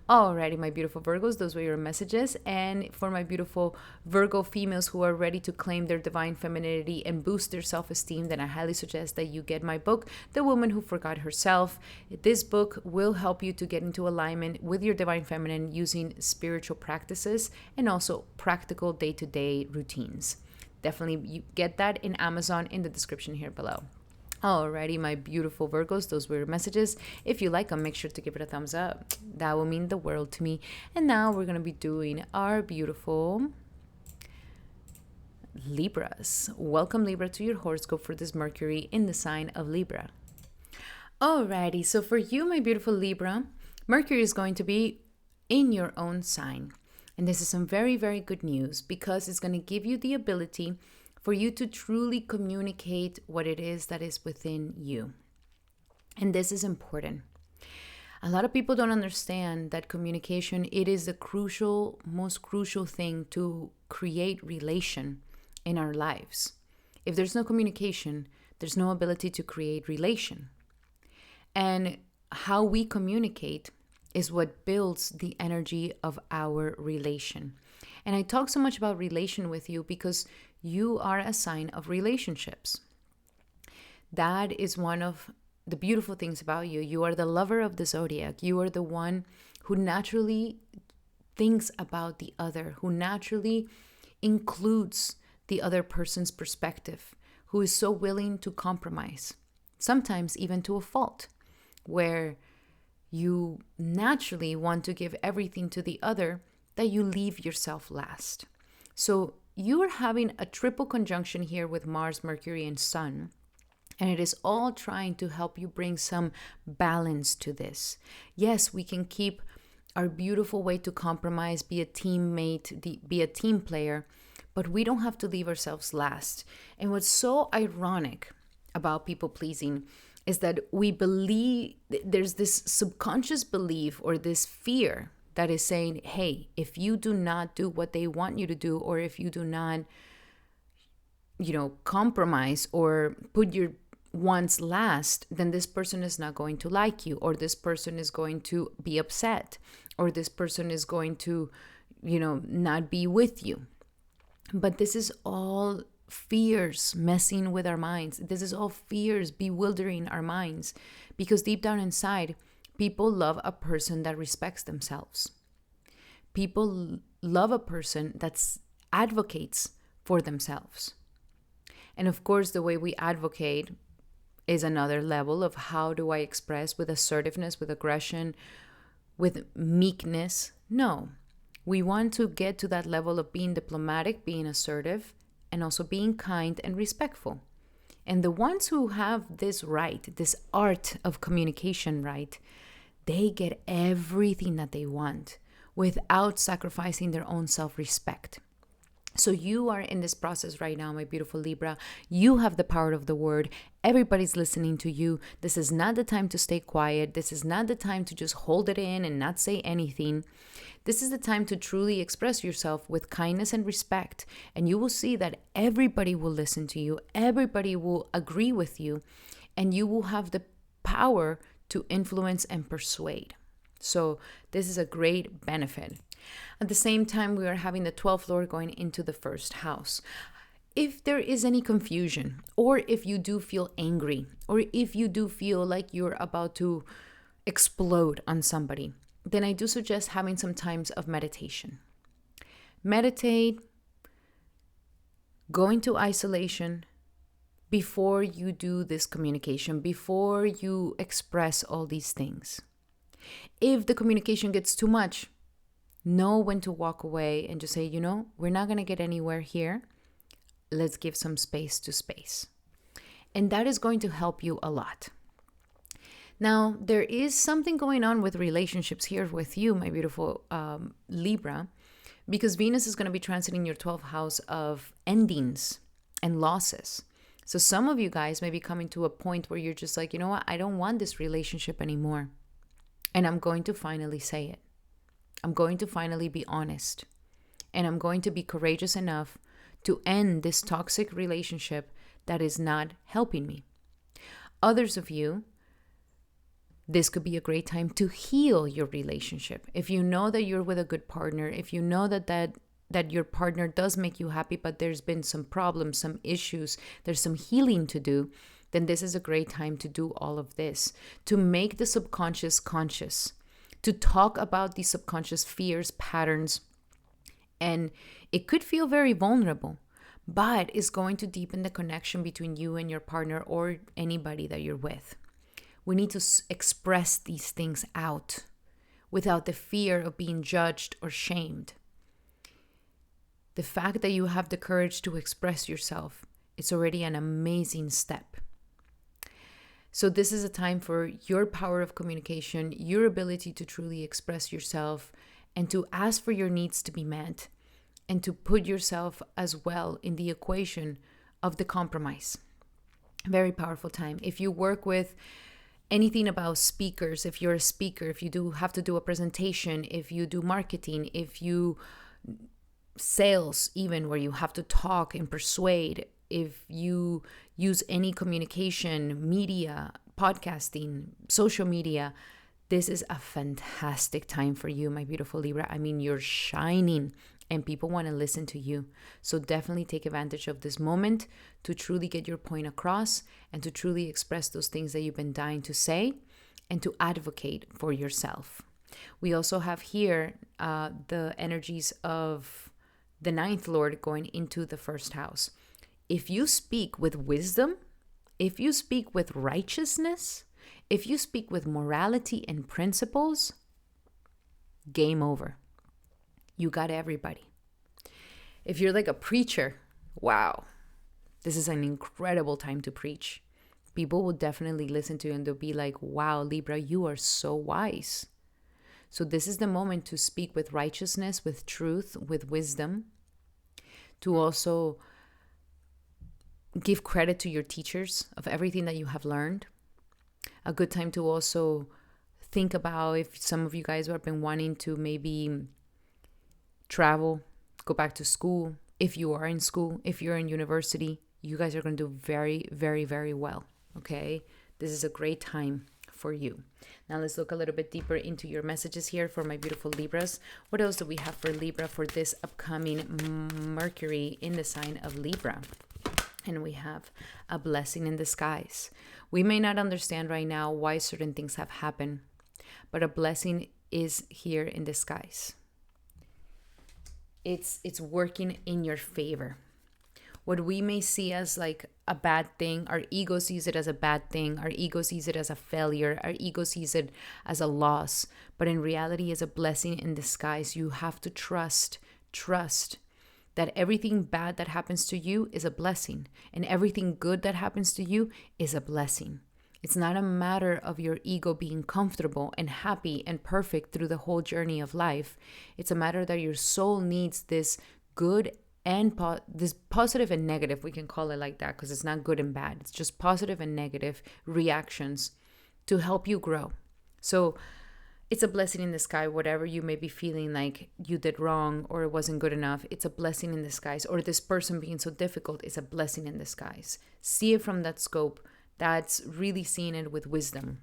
Alrighty, my beautiful Virgos, those were your messages. And for my beautiful Virgo females who are ready to claim their divine femininity and boost their self-esteem, then I highly suggest that you get my book, The Woman Who Forgot Herself. This book will help you to get into alignment with your divine feminine using spiritual practices and also practical day-to-day routines. Definitely you get that in Amazon in the description here below. Alrighty, my beautiful Virgos, those were your messages. If you like them, make sure to give it a thumbs up. That will mean the world to me. And now we're going to be doing our beautiful Libras. Welcome, Libra, to your horoscope for this Mercury in the sign of Libra. Alrighty, so for you, my beautiful Libra, Mercury is going to be in your own sign. And this is some very, very good news because it's going to give you the ability for you to truly communicate what it is that is within you. And this is important. A lot of people don't understand that communication, it is the most crucial thing to create relation in our lives. If there's no communication, There's no ability to create relation. And how we communicate is what builds the energy of our relation. And I talk so much about relation with you because you are a sign of relationships. That is one of the beautiful things about you. You are the lover of the zodiac. You are the one who naturally thinks about the other, who naturally includes the other person's perspective, who is so willing to compromise, sometimes even to a fault, where you naturally want to give everything to the other, that you leave yourself last. So you are having a triple conjunction here with Mars, Mercury, and Sun. And it is all trying to help you bring some balance to this. Yes, we can keep our beautiful way to compromise, be a teammate, be a team player, but we don't have to leave ourselves last. And what's so ironic about people pleasing is that we believe, there's this subconscious belief or this fear that is saying, hey, if you do not do what they want you to do, or if you do not, compromise or put your wants last, then this person is not going to like you, or this person is going to be upset, or this person is going to, not be with you. But this is all fears messing with our minds. This is all fears bewildering our minds, because deep down inside, people love a person that respects themselves. People love a person that advocates for themselves. And of course, the way we advocate is another level of how do I express with assertiveness, with aggression, with meekness. No, we want to get to that level of being diplomatic, being assertive, and also being kind and respectful. And the ones who have this right, this art of communication right, they get everything that they want without sacrificing their own self-respect. So you are in this process right now, my beautiful Libra. You have the power of the word. Everybody's listening to you. This is not the time to stay quiet. This is not the time to just hold it in and not say anything. This is the time to truly express yourself with kindness and respect. And you will see that everybody will listen to you. Everybody will agree with you. And you will have the power to influence and persuade. So this is a great benefit. At the same time, we are having the 12th Lord going into the first house. If there is any confusion, or if you do feel angry, or if you do feel like you're about to explode on somebody, then I do suggest having some times of meditation. Meditate, go into isolation before you do this communication, before you express all these things. If the communication gets too much, know when to walk away and just say, we're not going to get anywhere here. Let's give some space to space. And that is going to help you a lot. Now, there is something going on with relationships here with you, my beautiful Libra, because Venus is going to be transiting your 12th house of endings and losses. So some of you guys may be coming to a point where you're just like, you know what? I don't want this relationship anymore. And I'm going to finally say it. I'm going to finally be honest. And I'm going to be courageous enough to end this toxic relationship that is not helping me. Others of you, this could be a great time to heal your relationship. If you know that you're with a good partner, if you know that your partner does make you happy, but there's been some problems, some issues, there's some healing to do, then this is a great time to do all of this, to make the subconscious conscious, to talk about these subconscious fears, patterns, and it could feel very vulnerable, but it's going to deepen the connection between you and your partner or anybody that you're with. We need to express these things out without the fear of being judged or shamed. The fact that you have the courage to express yourself, it's already an amazing step. So this is a time for your power of communication, your ability to truly express yourself, and to ask for your needs to be met, and to put yourself as well in the equation of the compromise. Very powerful time. If you work with anything about speakers, if you're a speaker, if you do have to do a presentation, if you do marketing, if you sales, even where you have to talk and persuade, if you use any communication, media, podcasting, social media, this is a fantastic time for you, my beautiful Libra. I mean, you're shining and people want to listen to you. So definitely take advantage of this moment to truly get your point across and to truly express those things that you've been dying to say and to advocate for yourself. We also have here the energies of the ninth lord going into the first house. If you speak with wisdom, if you speak with righteousness, if you speak with morality and principles, game over. You got everybody. If you're like a preacher, wow, this is an incredible time to preach. People will definitely listen to you and they'll be like, wow, Libra, you are so wise. So this is the moment to speak with righteousness, with truth, with wisdom, to also give credit to your teachers of everything that you have learned. A good time to also think about if some of you guys have been wanting to maybe travel, go back to school. If you are in school, if you're in university, you guys are going to do very, very, very well. Okay? This is a great time for you. Now let's look a little bit deeper into your messages here for my beautiful Libras. What else do we have for Libra for this upcoming Mercury in the sign of Libra? And we have a blessing in disguise. We may not understand right now why certain things have happened, but a blessing is here in disguise. It's working in your favor. What we may see as like a bad thing, our ego sees it as a bad thing. Our ego sees it as a failure. Our ego sees it as a loss. But in reality, it's a blessing in disguise. You have to trust that everything bad that happens to you is a blessing. And everything good that happens to you is a blessing. It's not a matter of your ego being comfortable and happy and perfect through the whole journey of life. It's a matter that your soul needs this good and this positive and negative, we can call it like that because it's not good and bad. It's just positive and negative reactions to help you grow. So it's a blessing in the sky, whatever you may be feeling like you did wrong or it wasn't good enough. It's a blessing in disguise. Or this person being so difficult is a blessing in disguise. See it from that scope. That's really seeing it with wisdom.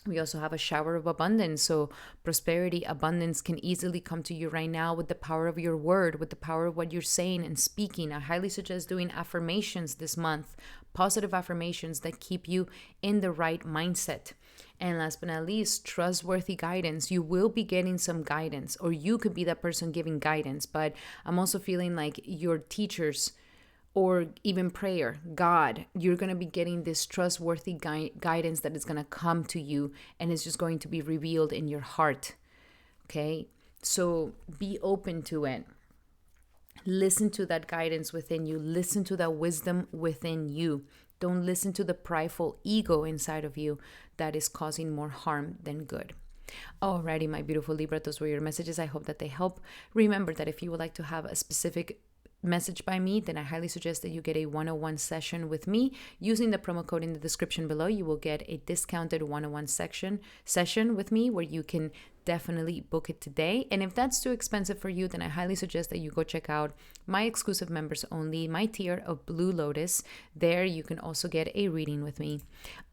We also have a shower of abundance. So prosperity, abundance can easily come to you right now with the power of your word, with the power of what you're saying and speaking. I highly suggest doing affirmations this month, positive affirmations that keep you in the right mindset. And last but not least, trustworthy guidance. You will be getting some guidance, or you could be that person giving guidance. But I'm also feeling like your teachers, or even prayer, God, you're going to be getting this trustworthy guidance that is going to come to you and it's just going to be revealed in your heart. Okay? So be open to it. Listen to that guidance within you. Listen to that wisdom within you. Don't listen to the prideful ego inside of you that is causing more harm than good. Alrighty, my beautiful Libra, those were your messages. I hope that they help. Remember that if you would like to have a specific message by me, then I highly suggest that you get a 101 session with me. Using the promo code in the description below, you will get a discounted 101 session with me where you can definitely book it today. And if that's too expensive for you, then I highly suggest that you go check out my exclusive members only, my tier of Blue Lotus. There you can also get a reading with me.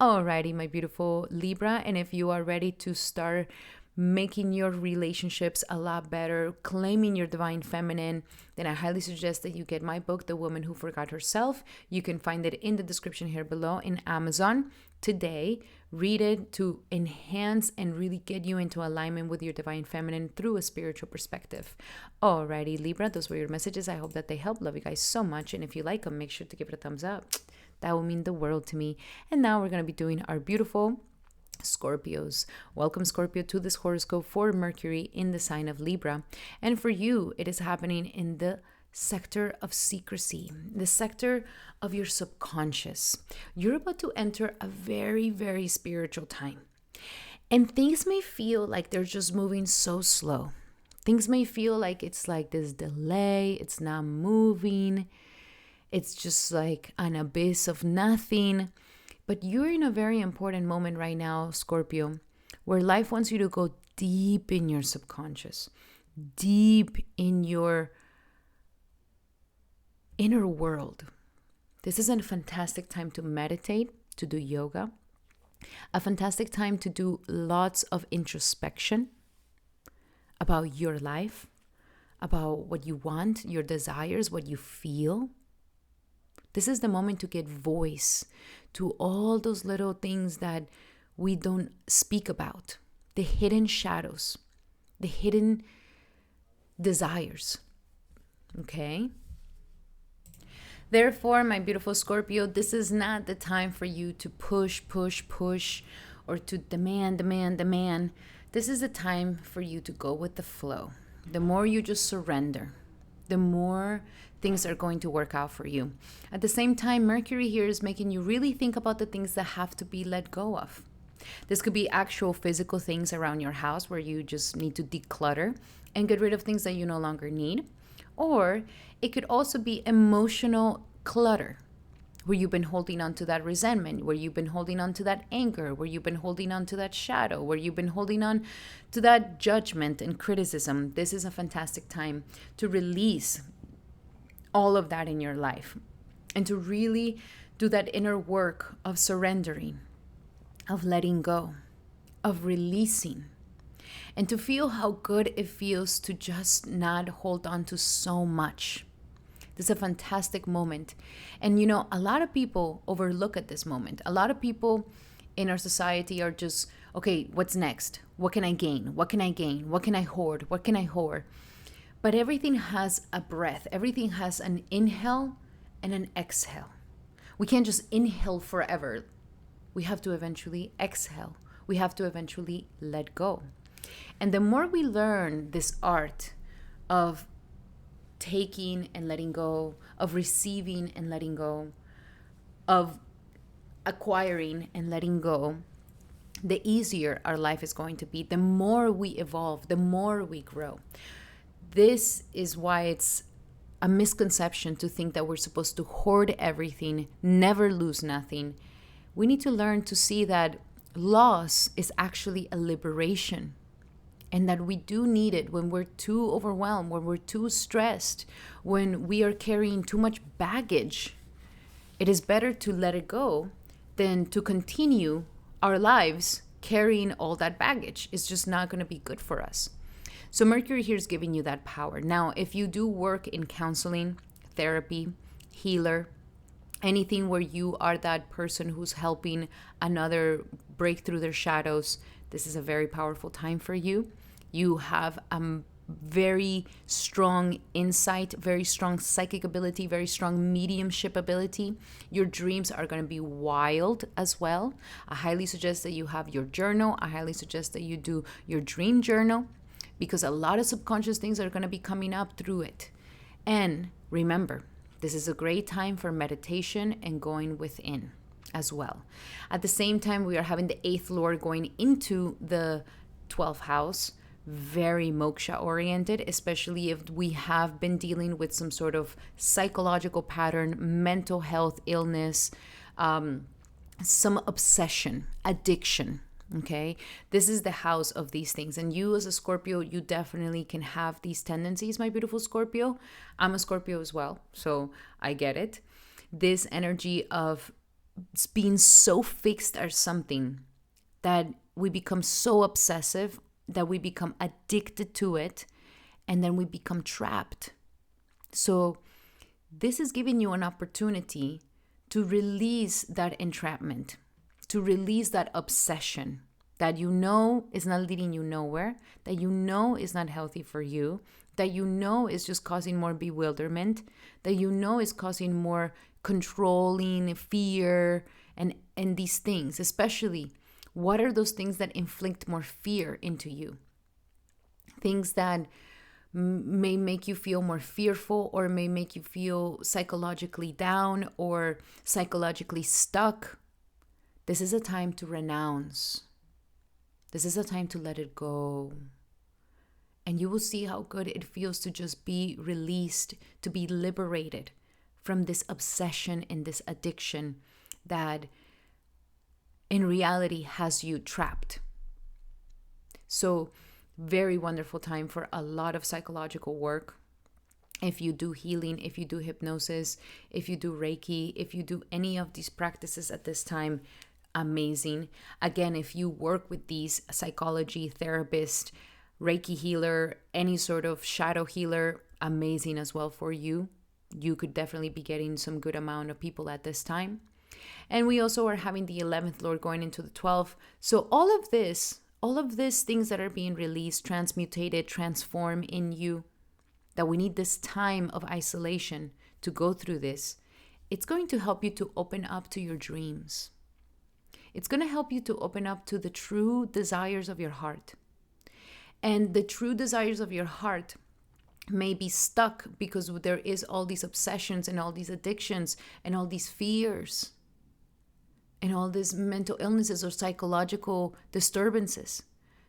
Alrighty, my beautiful Libra. And if you are ready to start making your relationships a lot better, claiming your divine feminine, then I highly suggest that you get my book, The Woman Who Forgot Herself. You can find it in the description here below in Amazon today. Read it to enhance and really get you into alignment with your divine feminine through a spiritual perspective. Alrighty, Libra, those were your messages. I hope that they help. Love you guys so much. And if you like them, make sure to give it a thumbs up. That will mean the world to me. And now we're going to be doing our beautiful Scorpios. Welcome, Scorpio, to this horoscope for Mercury in the sign of Libra. And for you, it is happening in the sector of secrecy, the sector of your subconscious. You're about to enter a very, very spiritual time. And things may feel like they're just moving so slow. Things may feel like it's like this delay, it's not moving. It's just like an abyss of nothing. But you're in a very important moment right now, Scorpio, where life wants you to go deep in your subconscious, deep in your inner world. This is a fantastic time to meditate, to do yoga, a fantastic time to do lots of introspection about your life, about what you want, your desires, what you feel. This is the moment to get voice to all those little things that we don't speak about, the hidden shadows, the hidden desires. Okay? Therefore, my beautiful Scorpio, this is not the time for you to push, or to demand. This is the time for you to go with the flow. The more you just surrender, the more things are going to work out for you. At the same time, Mercury here is making you really think about the things that have to be let go of. This could be actual physical things around your house where you just need to declutter and get rid of things that you no longer need. Or it could also be emotional clutter, where you've been holding on to that resentment, where you've been holding on to that anger, where you've been holding on to that shadow, where you've been holding on to that judgment and criticism. This is a fantastic time to release all of that in your life and to really do that inner work of surrendering, of letting go, of releasing, and to feel how good it feels to just not hold on to so much. This is a fantastic moment. And you know, a lot of people overlook at this moment. A lot of people in our society are just, okay, what's next? What can I gain? What can I gain? What can I hoard? What can I hoard? But everything has a breath. Everything has an inhale and an exhale. We can't just inhale forever. We have to eventually exhale. We have to eventually let go. And the more we learn this art of taking and letting go, of receiving and letting go, of acquiring and letting go, the easier our life is going to be. The more we evolve, the more we grow. This is why it's a misconception to think that we're supposed to hoard everything, never lose nothing. We need to learn to see that loss is actually a liberation, and that we do need it when we're too overwhelmed, when we're too stressed, when we are carrying too much baggage. It is better to let it go than to continue our lives carrying all that baggage. It's just not going to be good for us. So Mercury here is giving you that power. Now, if you do work in counseling, therapy, healer, anything where you are that person who's helping another break through their shadows, this is a very powerful time for you. You have very strong insight, very strong psychic ability, very strong mediumship ability. Your dreams are going to be wild as well. I highly suggest that you have your journal. I highly suggest that you do your dream journal, because a lot of subconscious things are going to be coming up through it. And remember, this is a great time for meditation and going within as well. At the same time, we are having the 8th Lord going into the 12th house, very moksha oriented, especially if we have been dealing with some sort of psychological pattern, mental health illness, some obsession, addiction. Okay, this is the house of these things. And you as a Scorpio, you definitely can have these tendencies, my beautiful Scorpio. I'm a Scorpio as well, so I get it. This energy of being so fixed at something that we become so obsessive, that we become addicted to it, and then we become trapped. So this is giving you an opportunity to release that entrapment, to release that obsession that you know is not leading you nowhere, that you know is not healthy for you, that you know is just causing more bewilderment, that you know is causing more controlling, fear, and these things. Especially, what are those things that inflict more fear into you? Things that may make you feel more fearful, or may make you feel psychologically down or psychologically stuck. This is a time to renounce. This is a time to let it go. And you will see how good it feels to just be released, to be liberated from this obsession and this addiction that in reality has you trapped. So, very wonderful time for a lot of psychological work, If you do healing, if you do hypnosis, if you do Reiki, if you do any of these practices at this time, amazing. Again, if you work with these psychology therapist, Reiki healer, any sort of shadow healer, amazing as well for you. You could definitely be getting some good amount of people at this time. And we also are having the 11th Lord going into the 12th. So all of these things that are being released, transmutated, transform in you, that we need this time of isolation to go through this, it's going to help you to open up to your dreams. It's going to help you to open up to the true desires of your heart. And the true desires of your heart may be stuck because there is all these obsessions and all these addictions and all these fears and all these mental illnesses or psychological disturbances.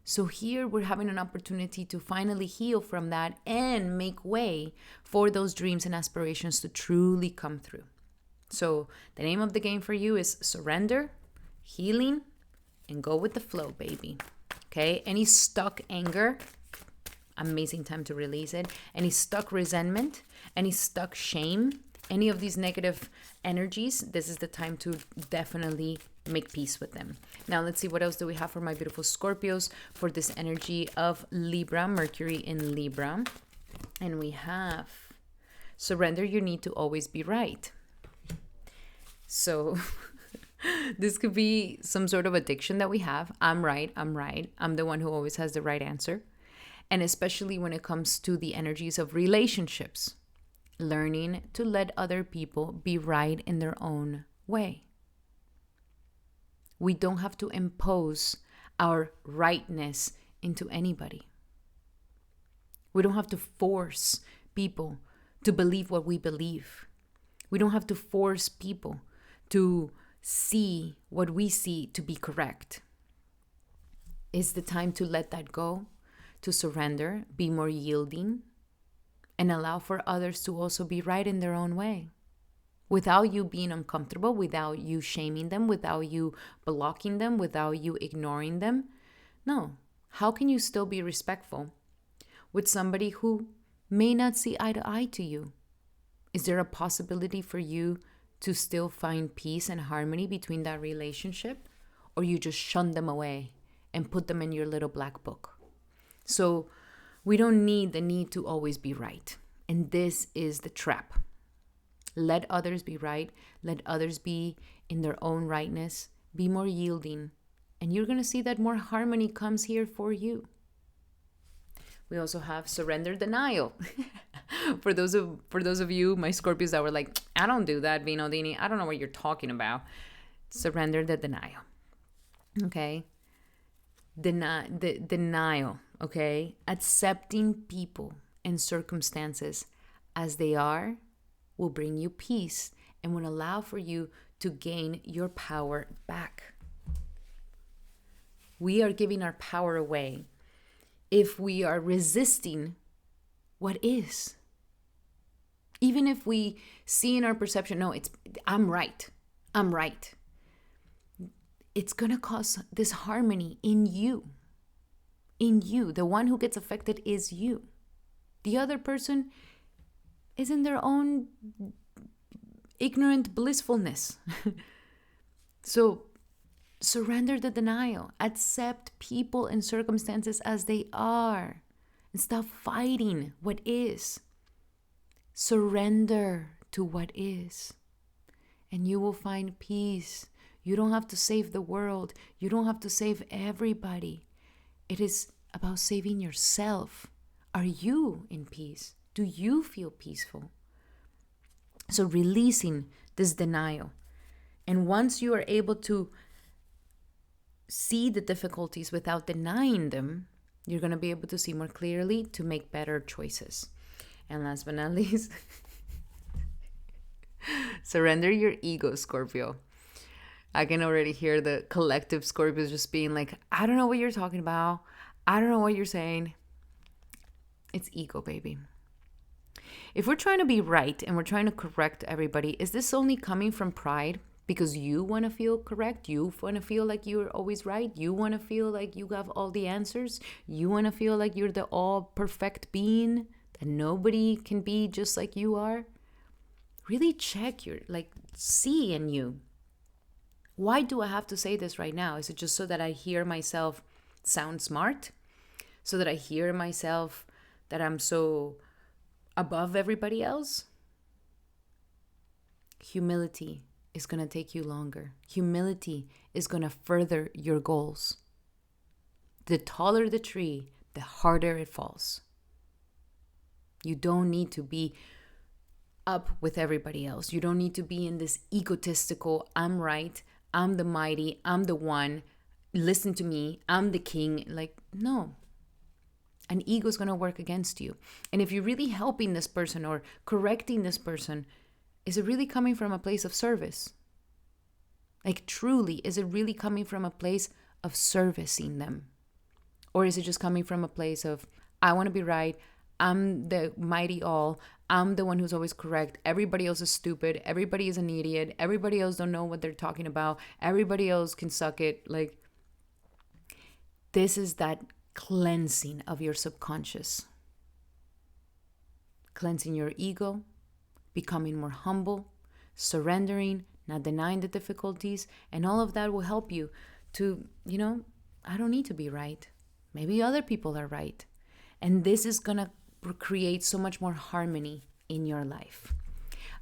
So here we're having an opportunity to finally heal from that and make way for those dreams and aspirations to truly come through. So the name of the game for you is surrender, healing, and go with the flow, baby. Okay? Any stuck anger, amazing time to release it. Any stuck resentment, any stuck shame, any of these negative energies, this is the time to definitely make peace with them. Now let's see, what else do we have for my beautiful Scorpios for this energy of Libra, Mercury in Libra. And we have surrender your need to always be right. So this could be some sort of addiction that we have. I'm right. I'm the one who always has the right answer. And especially when it comes to the energies of relationships, learning to let other people be right in their own way. We don't have to impose our rightness into anybody. We don't have to force people to believe what we believe. We don't have to force people to see what we see to be correct. It's the time to let that go, to surrender, be more yielding, and allow for others to also be right in their own way. Without you being uncomfortable, without you shaming them, without you blocking them, without you ignoring them. No. How can you still be respectful with somebody who may not see eye to eye to you? Is there a possibility for you to still find peace and harmony between that relationship? Or you just shun them away and put them in your little black book? So we don't need the need to always be right. And this is the trap. Let others be right. Let others be in their own rightness. Be more yielding. And you're going to see that more harmony comes here for you. We also have surrender denial. For those of you, my Scorpios, that were like, I don't do that, Vinodini. I don't know what you're talking about. Surrender the denial. Okay? Denial. Okay? Accepting people and circumstances as they are will bring you peace and will allow for you to gain your power back. We are giving our power away if we are resisting what is. Even if we see in our perception, no, I'm right. It's going to cause disharmony in you. In you. The one who gets affected is you. The other person is in their own ignorant blissfulness. So surrender the denial. Accept people and circumstances as they are. And stop fighting what is. Surrender to what is. And you will find peace. You don't have to save the world. You don't have to save everybody. It is about saving yourself. Are you in peace? Do you feel peaceful? So releasing this denial. And once you are able to see the difficulties without denying them, you're going to be able to see more clearly to make better choices. And last but not least, surrender your ego, Scorpio. I can already hear the collective Scorpios just being like, I don't know what you're talking about. I don't know what you're saying. It's ego, baby. If we're trying to be right and we're trying to correct everybody, is this only coming from pride? Because you want to feel correct? You want to feel like you're always right? You want to feel like you have all the answers? You want to feel like you're the all perfect being that nobody can be just like you are, really check see in you. Why do I have to say this right now? Is it just so that I hear myself sound smart? So that I hear myself that I'm so above everybody else? Humility is going to take you longer. Humility is going to further your goals. The taller the tree, the harder it falls. You don't need to be up with everybody else. You don't need to be in this egotistical, I'm right, I'm the mighty, I'm the one, listen to me, I'm the king. Like, no. An ego is going to work against you. And if you're really helping this person or correcting this person, is it really coming from a place of service? Like, truly, is it really coming from a place of servicing them? Or is it just coming from a place of, I want to be right, I'm the mighty all, I'm the one who's always correct, everybody else is stupid, everybody is an idiot, everybody else don't know what they're talking about, everybody else can suck it. Like, this is that cleansing of your subconscious. Cleansing your ego, becoming more humble, surrendering, not denying the difficulties, and all of that will help you to, I don't need to be right. Maybe other people are right. And this is going to create so much more harmony in your life.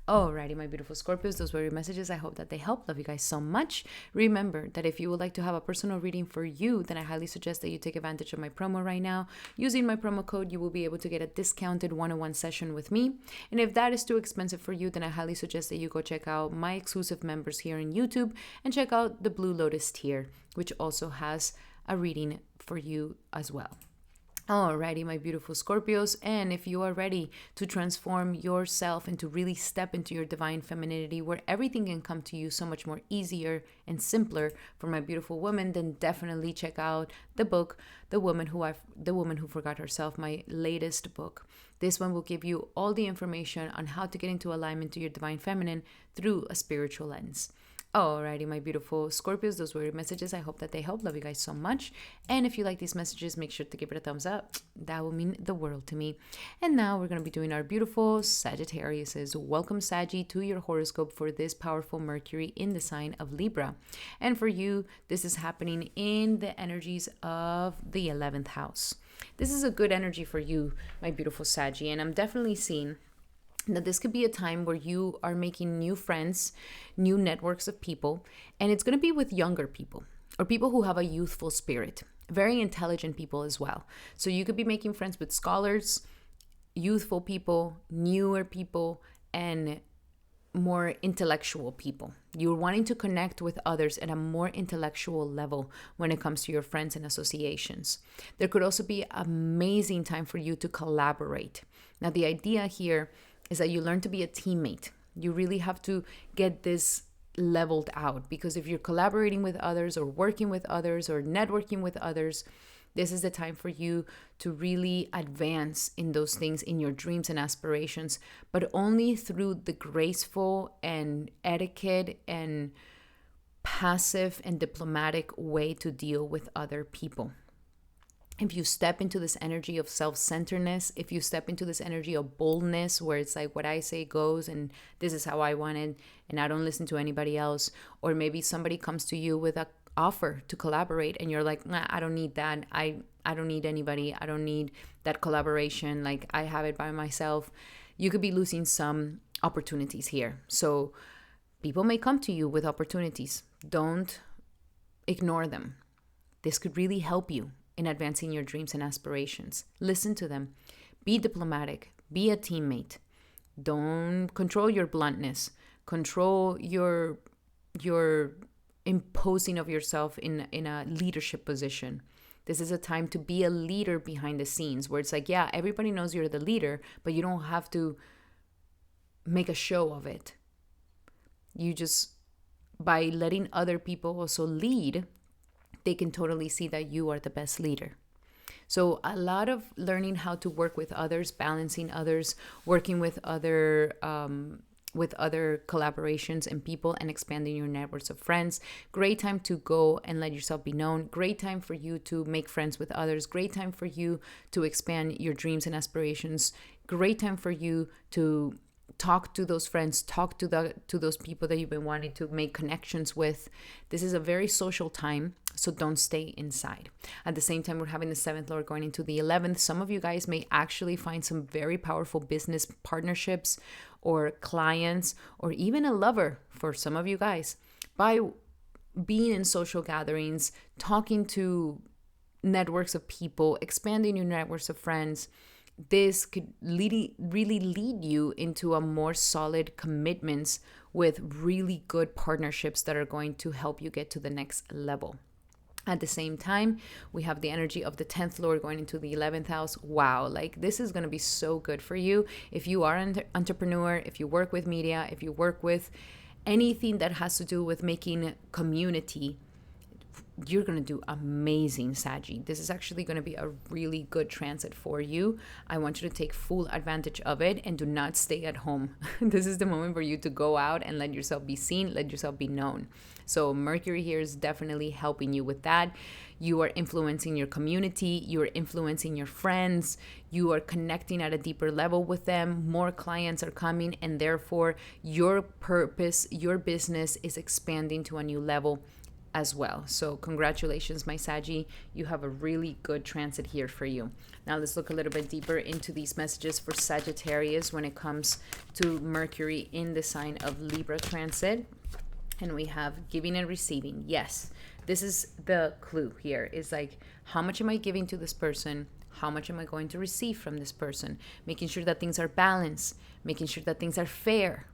Alrighty, my beautiful Scorpios, those were your messages. I hope that they help. Love you guys so much. Remember that if you would like to have a personal reading for you, then I highly suggest that you take advantage of my promo right now. Using my promo code, you will be able to get a discounted one-on-one session with me. And if that is too expensive for you, then I highly suggest that you go check out my exclusive members here on YouTube and check out the Blue Lotus tier, which also has a reading for you as well. Alrighty, my beautiful Scorpios, and if you are ready to transform yourself and to really step into your divine femininity where everything can come to you so much more easier and simpler for my beautiful woman, then definitely check out the book, The Woman Who Forgot Herself, my latest book. This one will give you all the information on how to get into alignment to your divine feminine through a spiritual lens. Alrighty, my beautiful Scorpios, those were your messages. I hope that they help. Love you guys so much. And if you like these messages, make sure to give it a thumbs up. That will mean the world to me. And now we're going to be doing our beautiful Sagittariuses. Welcome, Saggy, to your horoscope for this powerful Mercury in the sign of Libra. And for you, this is happening in the energies of the 11th house. This is a good energy for you, my beautiful Saggy. And I'm definitely seeing that this could be a time where you are making new friends, new networks of people, and it's going to be with younger people or people who have a youthful spirit, very intelligent people as well. So you could be making friends with scholars, youthful people, newer people, and more intellectual people. You're wanting to connect with others at a more intellectual level when it comes to your friends and associations. There could also be an amazing time for you to collaborate. Now, the idea here is that you learn to be a teammate. You really have to get this leveled out, because if you're collaborating with others or working with others or networking with others, this is the time for you to really advance in those things, in your dreams and aspirations, but only through the graceful and etiquette and passive and diplomatic way to deal with other people. If you step into this energy of self-centeredness, if you step into this energy of boldness, where it's like what I say goes and this is how I want it and I don't listen to anybody else, or maybe somebody comes to you with an offer to collaborate and you're like, nah, I don't need that. I don't need anybody. I don't need that collaboration. Like, I have it by myself. You could be losing some opportunities here. So people may come to you with opportunities. Don't ignore them. This could really help you in advancing your dreams and aspirations. Listen to them. Be diplomatic. Be a teammate. Don't control your bluntness. Control your imposing of yourself in a leadership position. This is a time to be a leader behind the scenes, where it's like, yeah, everybody knows you're the leader, but you don't have to make a show of it. You just, by letting other people also lead, they can totally see that you are the best leader. So a lot of learning how to work with others, balancing others, working with other with other collaborations and people and expanding your networks of friends. Great time to go and let yourself be known. Great time for you to make friends with others. Great time for you to expand your dreams and aspirations. Great time for you to talk to those friends, talk to those people that you've been wanting to make connections with. This is a very social time, so don't stay inside. At the same time, we're having the 7th Lord going into the 11th. Some of you guys may actually find some very powerful business partnerships or clients or even a lover for some of you guys by being in social gatherings, talking to networks of people, expanding your networks of friends. This could really lead you into a more solid commitments with really good partnerships that are going to help you get to the next level. At the same time, we have the energy of the 10th Lord going into the 11th house. Wow, like this is going to be so good for you. If you are an entrepreneur, if you work with media, if you work with anything that has to do with making community, you're going to do amazing, Saggy. This is actually going to be a really good transit for you. I want you to take full advantage of it and do not stay at home. This is the moment for you to go out and let yourself be seen, let yourself be known. So Mercury here is definitely helping you with that. You are influencing your community, you are influencing your friends, you are connecting at a deeper level with them. More clients are coming, and therefore your purpose, your business is expanding to a new level as well. So congratulations, my Saggy. You have a really good transit here for you. Now let's look a little bit deeper into these messages for Sagittarius when it comes to Mercury in the sign of Libra transit. And we have giving and receiving. Yes, this is the clue here. Is like, how much am I giving to this person? How much am I going to receive from this person? Making sure that things are balanced, making sure that things are fair.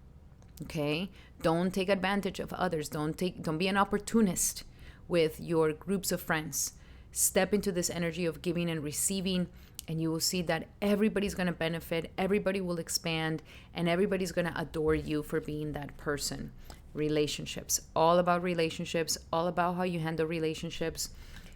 Okay, don't take advantage of others. Don't be an opportunist with your groups of friends. Step into this energy of giving and receiving, and you will see that everybody's going to benefit, everybody will expand, and everybody's going to adore you for being that person. Relationships, all about relationships, all about how you handle relationships.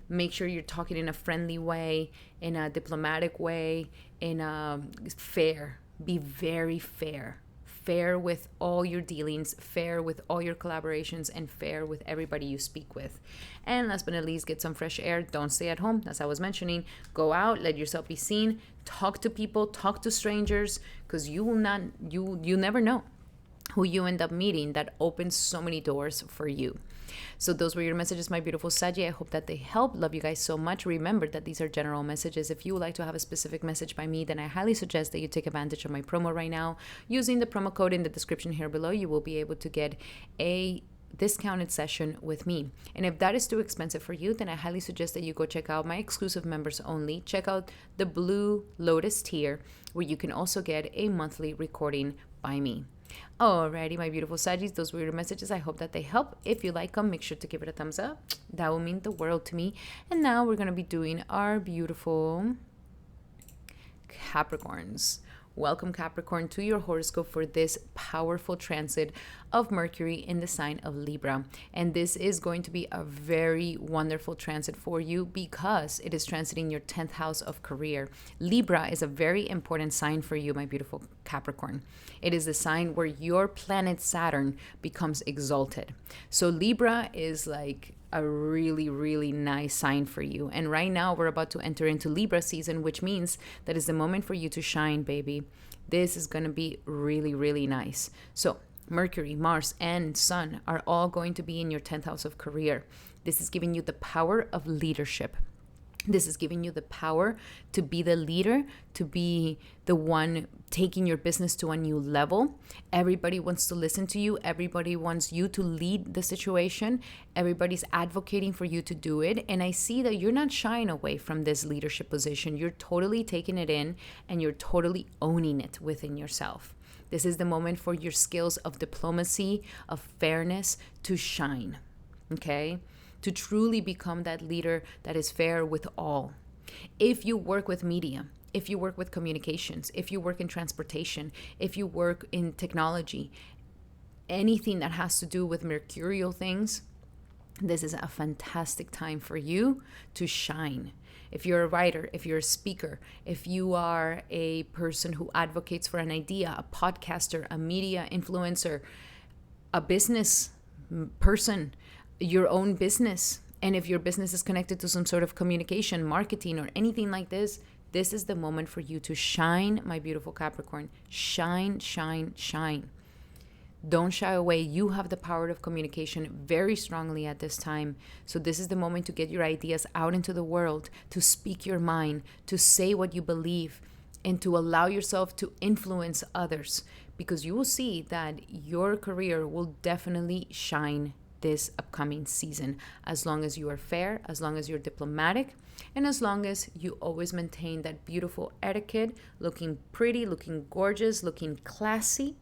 Make sure you're talking in a friendly way, in a diplomatic way, in a fair. Be very fair. Fair with all your dealings, fair with all your collaborations, and fair with everybody you speak with. And last but not least, get some fresh air. Don't stay at home, as I was mentioning. Go out, let yourself be seen, talk to people, talk to strangers, because you never know who you end up meeting that opens so many doors for you. So those were your messages, my beautiful Saggy. I hope that they help. Love you guys so much. Remember that these are general messages. If you would like to have a specific message by me, then I highly suggest that you take advantage of my promo right now. Using the promo code in the description here below, you will be able to get a discounted session with me. And if that is too expensive for you, then I highly suggest that you go check out my exclusive members only. Check out the Blue Lotus tier, where you can also get a monthly recording by me. Alrighty, my beautiful Saggies, those were your messages. I hope that they help. If you like them, make sure to give it a thumbs up. That will mean the world to me. And now we're going to be doing our beautiful Capricorns. Welcome, Capricorn, to your horoscope for this powerful transit of Mercury in the sign of Libra. And this is going to be a very wonderful transit for you because it is transiting your 10th house of career. Libra is a very important sign for you, my beautiful Capricorn. It is the sign where your planet Saturn becomes exalted. So Libra is like a really, really nice sign for you. And right now we're about to enter into Libra season, which means that is the moment for you to shine, baby. This is going to be really, really nice. So Mercury, Mars, and Sun are all going to be in your 10th house of career. This is giving you the power of leadership. This is giving you the power to be the leader, to be the one taking your business to a new level. Everybody wants to listen to you. Everybody wants you to lead the situation. Everybody's advocating for you to do it. And I see that you're not shying away from this leadership position. You're totally taking it in and you're totally owning it within yourself. This is the moment for your skills of diplomacy, of fairness to shine. Okay? To truly become that leader that is fair with all. If you work with media, if you work with communications, if you work in transportation, if you work in technology, anything that has to do with mercurial things, This is a fantastic time for you to shine. If you're a writer, if you're a speaker, if you are a person who advocates for an idea, a podcaster, a media influencer, a business person, your own business, and if your business is connected to some sort of communication, marketing, or anything like this is the moment for you to shine, my beautiful Capricorn. Shine, shine, shine. Don't shy away. You have the power of communication very strongly at this time. So this is the moment to get your ideas out into the world, to speak your mind, to say what you believe, and to allow yourself to influence others, because you will see that your career will definitely shine this upcoming season, as long as you are fair, as long as you're diplomatic, and as long as you always maintain that beautiful etiquette, looking pretty, looking gorgeous, looking classy,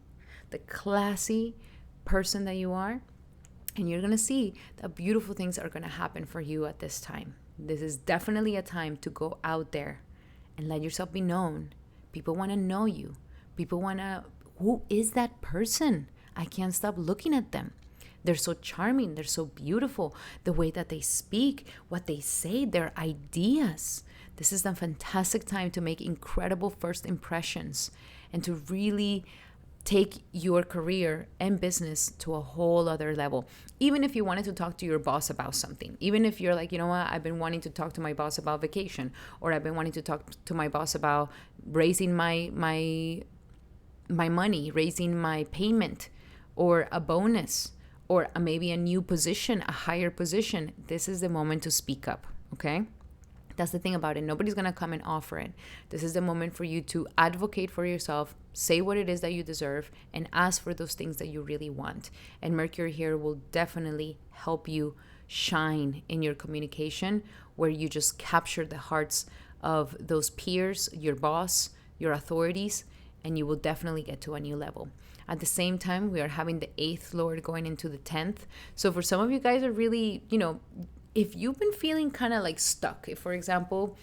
the classy person that you are. And you're going to see that beautiful things are going to happen for you at this time. This is definitely a time to go out there and let yourself be known. People want to know you. People want to, who is that person? I can't stop looking at them. They're so charming. They're so beautiful. The way that they speak, what they say, their ideas. This is a fantastic time to make incredible first impressions and to really take your career and business to a whole other level. Even if you wanted to talk to your boss about something, even if you're like, you know what, I've been wanting to talk to my boss about vacation, or I've been wanting to talk to my boss about raising my money, raising my payment, or a bonus, or maybe a new position, a higher position. This is the moment to speak up, okay? That's the thing about it. Nobody's going to come and offer it. This is the moment for you to advocate for yourself, say what it is that you deserve, and ask for those things that you really want. And Mercury here will definitely help you shine in your communication, where you just capture the hearts of those peers, your boss, your authorities, and you will definitely get to a new level. At the same time, we are having the 8th Lord going into the 10th. So for some of you guys are really, if you've been feeling kind of like stuck, if, for example,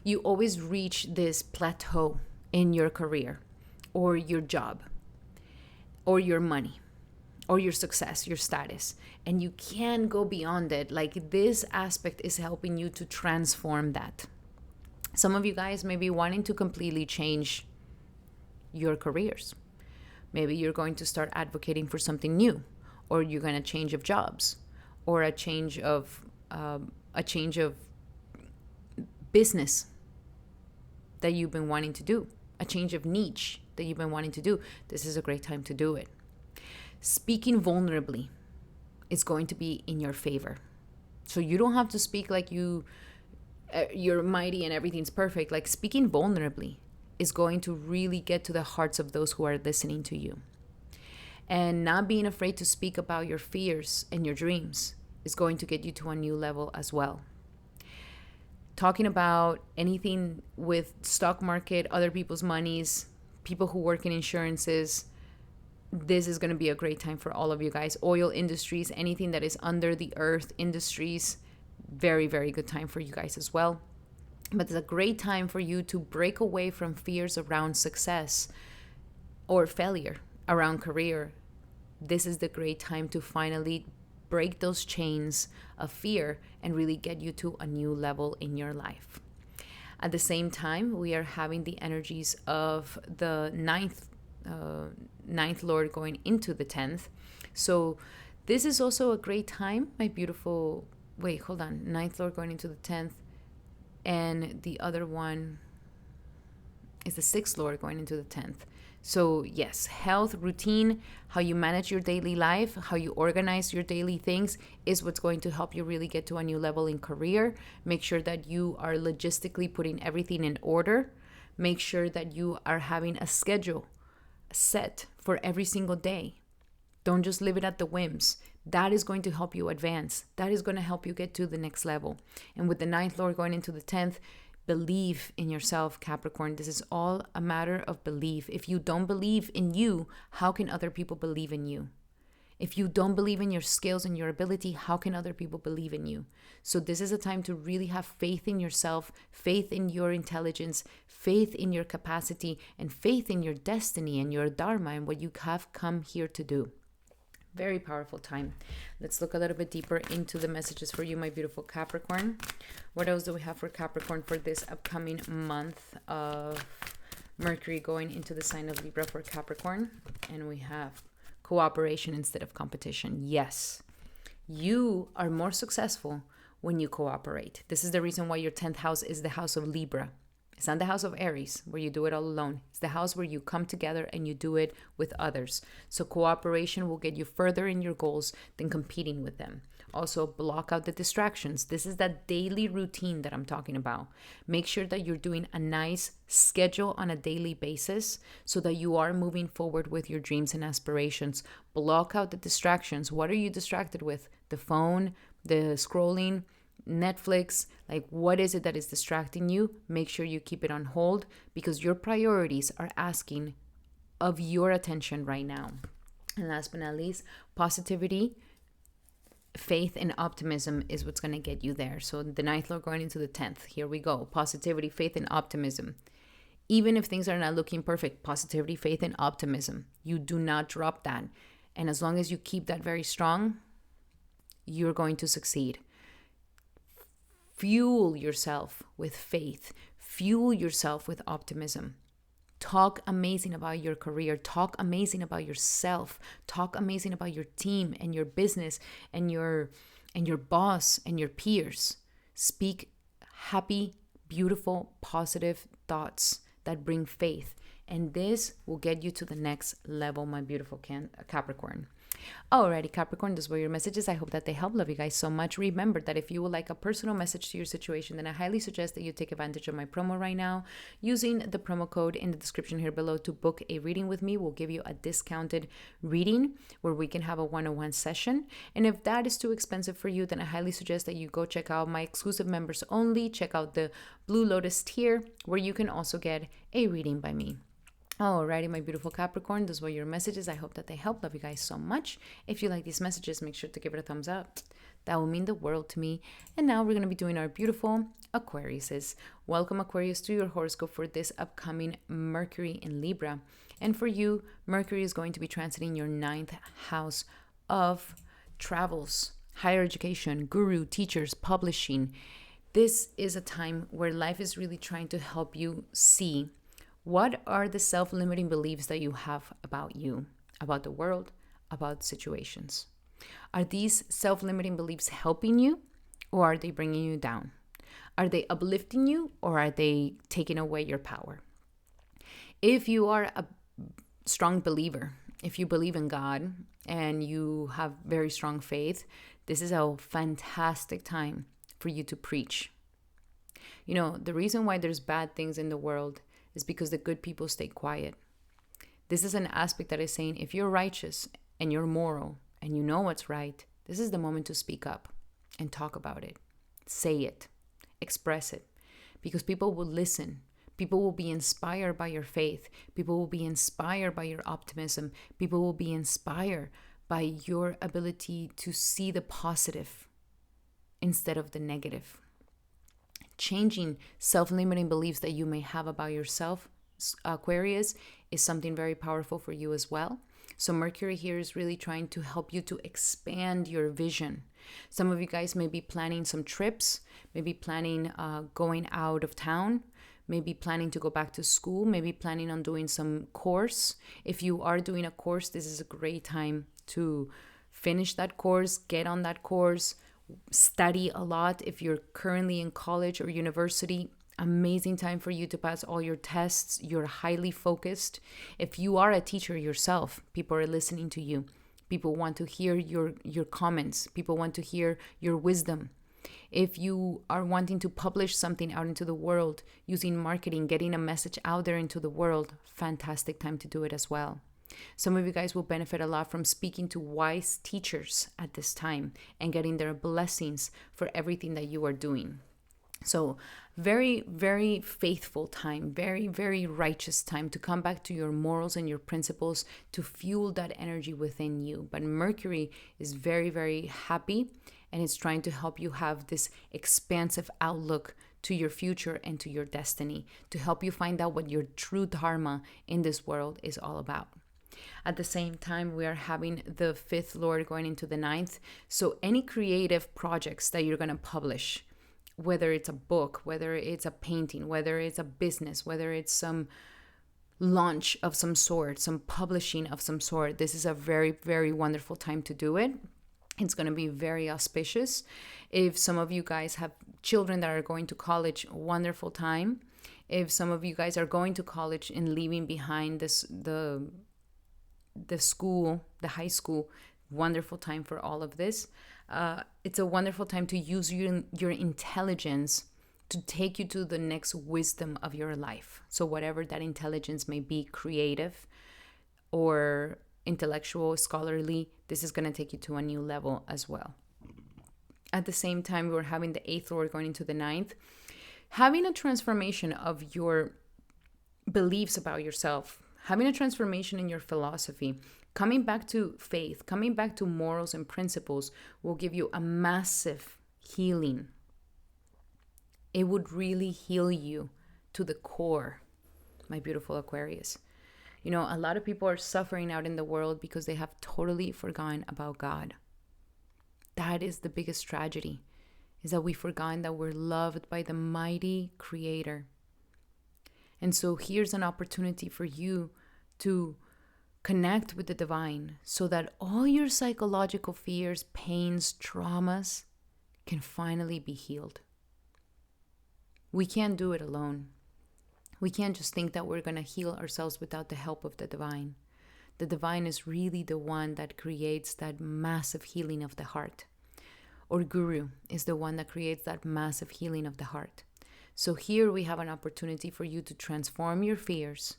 you always reach this plateau in your career or your job or your money or your success, your status, and you can't go beyond it, like this aspect is helping you to transform that. Some of you guys may be wanting to completely change your careers. Maybe you're going to start advocating for something new, or you're going to change of jobs, or a change of business that you've been wanting to do, a change of niche that you've been wanting to do. This is a great time to do it. Speaking vulnerably is going to be in your favor. So you don't have to speak like you're mighty and everything's perfect. Like, speaking vulnerably is going to really get to the hearts of those who are listening to you. And not being afraid to speak about your fears and your dreams is going to get you to a new level as well. Talking about anything with stock market, other people's monies, people who work in insurances, this is going to be a great time for all of you guys. Oil industries, anything that is under the earth industries, very, very good time for you guys as well. But it's a great time for you to break away from fears around success or failure around career. This is the great time to finally break those chains of fear and really get you to a new level in your life. At the same time, we are having the energies of the ninth Lord going into the 10th. So this is also a great time, my beautiful, ninth Lord going into the 10th. And the other one is the 6th Lord going into the 10th. So yes, health, routine, how you manage your daily life, how you organize your daily things is what's going to help you really get to a new level in career. Make sure that you are logistically putting everything in order. Make sure that you are having a schedule set for every single day. Don't just leave it at the whims. That is going to help you advance. That is going to help you get to the next level. And with the 9th Lord going into the 10th, believe in yourself, Capricorn. This is all a matter of belief. If you don't believe in you, how can other people believe in you? If you don't believe in your skills and your ability, how can other people believe in you? So this is a time to really have faith in yourself, faith in your intelligence, faith in your capacity, and faith in your destiny and your dharma and what you have come here to do. Very powerful time. Let's look a little bit deeper into the messages for you, my beautiful Capricorn. What else do we have for Capricorn for this upcoming month of Mercury going into the sign of Libra for Capricorn? And we have cooperation instead of competition. Yes, you are more successful when you cooperate. This is the reason why your 10th house is the house of Libra. It's not the house of Aries, where you do it all alone. It's the house where you come together and you do it with others. So cooperation will get you further in your goals than competing with them. Also, block out the distractions. This is that daily routine that I'm talking about. Make sure that you're doing a nice schedule on a daily basis so that you are moving forward with your dreams and aspirations. Block out the distractions. What are you distracted with? The phone, the scrolling, Netflix, like what is it that is distracting you? Make sure you keep it on hold because your priorities are asking of your attention right now. And last but not least, positivity, faith, and optimism is what's going to get you there. So the 9th Lord going into the 10th. Here we go. Positivity, faith, and optimism. Even if things are not looking perfect, positivity, faith, and optimism. You do not drop that. And as long as you keep that very strong, you're going to succeed. Fuel yourself with faith. Fuel yourself with optimism. Talk amazing about your career. Talk amazing about yourself. Talk amazing about your team and your business and your boss and your peers. Speak happy, beautiful, positive thoughts that bring faith. And this will get you to the next level, my beautiful Capricorn. Alrighty, Capricorn, those were your messages. I hope that they help. Love you guys so much. Remember that if you would like a personal message to your situation, then I highly suggest that you take advantage of my promo right now using the promo code in the description here below to book a reading with me. We'll give you a discounted reading where we can have a one-on-one session. And if that is too expensive for you, then I highly suggest that you go check out my exclusive members only. Check out the Blue Lotus tier where you can also get a reading by me. Alrighty, my beautiful Capricorn, those were your messages. I hope that they help. Love you guys so much. If you like these messages, make sure to give it a thumbs up. That will mean the world to me. And now we're going to be doing our beautiful Aquariuses. Welcome, Aquarius, to your horoscope for this upcoming Mercury in Libra. And for you, Mercury is going to be transiting your 9th house of travels, higher education, guru, teachers, publishing. This is a time where life is really trying to help you see what are the self-limiting beliefs that you have about you, about the world, about situations. Are these self-limiting beliefs helping you or are they bringing you down? Are they uplifting you or are they taking away your power? If you are a strong believer, if you believe in God and you have very strong faith, this is a fantastic time for you to preach. You know, the reason why there's bad things in the world is because the good people stay quiet. This is an aspect that is saying if you're righteous and you're moral and you know what's right, this is the moment to speak up and talk about it. Say it, express it, because people will listen. People will be inspired by your faith. People will be inspired by your optimism. People will be inspired by your ability to see the positive instead of the negative. Changing self-limiting beliefs that you may have about yourself, Aquarius, is something very powerful for you as well. So Mercury here is really trying to help you to expand your vision. Some of you guys may be planning some trips, maybe planning going out of town, maybe planning to go back to school, maybe planning on doing some course. If you are doing a course, this is a great time to finish that course, get on that course, study a lot. If you're currently in college or university, amazing time for you to pass all your tests. You're highly focused. If you are a teacher yourself, people are listening to you. People want to hear your comments. People want to hear your wisdom. If you are wanting to publish something out into the world using marketing, getting a message out there into the world, fantastic time to do it as well. Some of you guys will benefit a lot from speaking to wise teachers at this time and getting their blessings for everything that you are doing. So very, very faithful time, very, very righteous time to come back to your morals and your principles to fuel that energy within you. But Mercury is very, very happy and it's trying to help you have this expansive outlook to your future and to your destiny, to help you find out what your true dharma in this world is all about. At the same time, we are having the fifth lord going into the ninth. So any creative projects that you're going to publish, whether it's a book, whether it's a painting, whether it's a business, whether it's some launch of some sort, some publishing of some sort, this is a very, very wonderful time to do it. It's going to be very auspicious. If some of you guys have children that are going to college, wonderful time. If some of you guys are going to college and leaving behind the school, the high school, wonderful time for all of this. It's a wonderful time to use your intelligence to take you to the next wisdom of your life. So whatever that intelligence may be, creative or intellectual, scholarly, this is going to take you to a new level as well. At the same time, we're having the eighth lord going into the ninth, having a transformation of your beliefs about yourself, having a transformation in your philosophy, coming back to faith, coming back to morals and principles will give you a massive healing. It would really heal you to the core, my beautiful Aquarius. You know, a lot of people are suffering out in the world because they have totally forgotten about God. That is the biggest tragedy, is that we've forgotten that we're loved by the mighty Creator. And so here's an opportunity for you to connect with the divine so that all your psychological fears, pains, traumas can finally be healed. We can't do it alone. We can't just think that we're going to heal ourselves without the help of the divine. The divine is really the one that creates that massive healing of the heart. Or Guru is the one that creates that massive healing of the heart. So here we have an opportunity for you to transform your fears,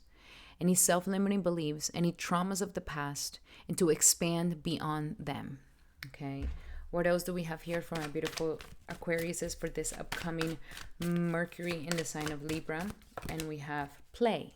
any self-limiting beliefs, any traumas of the past, and to expand beyond them. Okay. What else do we have here for my beautiful Aquariuses for this upcoming Mercury in the sign of Libra? And we have play.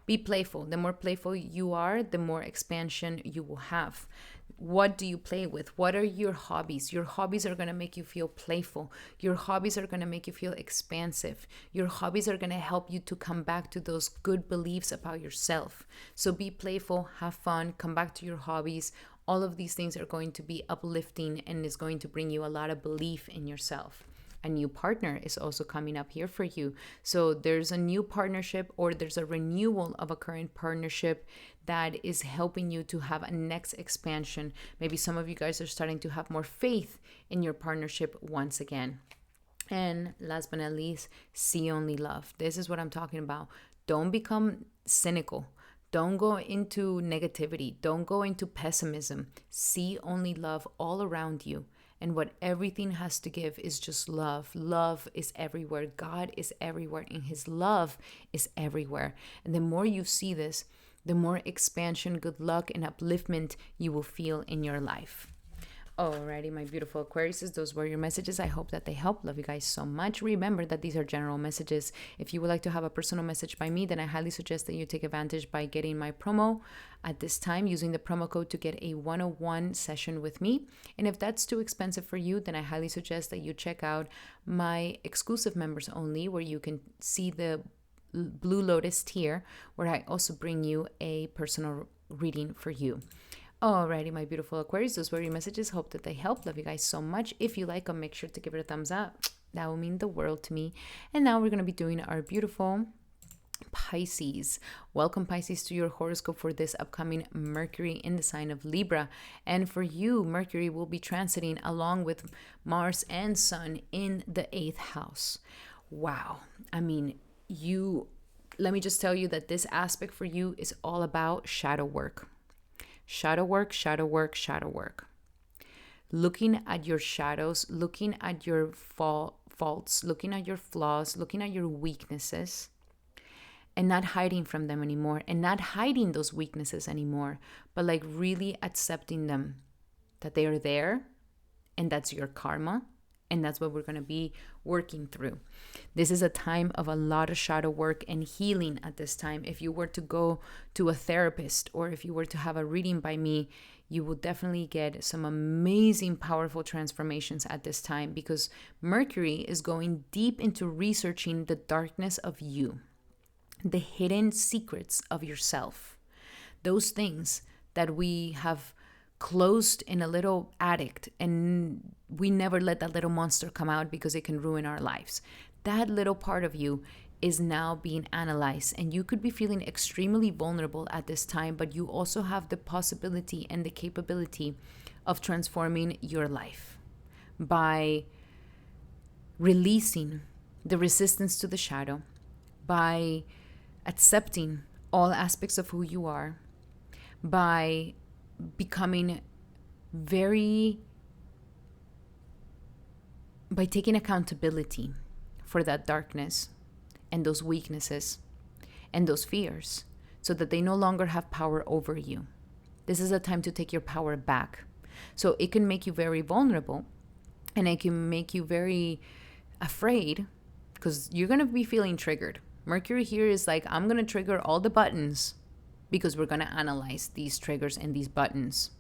Be playful. The more playful you are, the more expansion you will have. What do you play with? What are your hobbies? Your hobbies are going to make you feel playful. Your hobbies are going to make you feel expansive. Your hobbies are going to help you to come back to those good beliefs about yourself. So be playful, have fun, come back to your hobbies. All of these things are going to be uplifting and is going to bring you a lot of belief in yourself. A new partner is also coming up here for you. So there's a new partnership or there's a renewal of a current partnership that is helping you to have a next expansion. Maybe some of you guys are starting to have more faith in your partnership once again. And last but not least, see only love. This is what I'm talking about. Don't become cynical. Don't go into negativity. Don't go into pessimism. See only love all around you. And what everything has to give is just love. Love is everywhere. God is everywhere. And His love is everywhere. And the more you see this, the more expansion, good luck, and upliftment you will feel in your life. Alrighty, my beautiful Aquariuses, those were your messages. I hope that they help. Love you guys so much. Remember that these are general messages. If you would like to have a personal message by me, then I highly suggest that you take advantage by getting my promo at this time, using the promo code to get a 101 session with me. And if that's too expensive for you, then I highly suggest that you check out my exclusive members only, where you can see the Blue Lotus tier, where I also bring you a personal reading for you. Alrighty, my beautiful Aquarius, those were your messages. Hope that they help. Love you guys so much. If you like them, make sure to give it a thumbs up. That will mean the world to me. And now we're going to be doing our beautiful Pisces. Welcome, Pisces, to your horoscope for this upcoming Mercury in the sign of Libra. And for you, Mercury will be transiting along with Mars and Sun in the 8th house. Wow. I mean, let me just tell you that this aspect for you is all about shadow work. Shadow work, shadow work, shadow work. Looking at your shadows, looking at your faults, looking at your flaws, looking at your weaknesses, and not hiding from them anymore, and not hiding those weaknesses anymore, but like really accepting them, that they are there, and that's your karma. And that's what we're going to be working through. This is a time of a lot of shadow work and healing at this time. If you were to go to a therapist or if you were to have a reading by me, you will definitely get some amazing, powerful transformations at this time, because Mercury is going deep into researching the darkness of you, the hidden secrets of yourself, those things that we have closed in a little attic and we never let that little monster come out because it can ruin our lives. That little part of you is now being analyzed, and you could be feeling extremely vulnerable at this time, but you also have the possibility and the capability of transforming your life by releasing the resistance to the shadow, by accepting all aspects of who you are, by becoming by taking accountability for that darkness and those weaknesses and those fears, so that they no longer have power over you. This is a time to take your power back. So it can make you very vulnerable, and it can make you very afraid, because you're going to be feeling triggered. Mercury here is like, I'm going to trigger all the buttons because we're going to analyze these triggers and these buttons.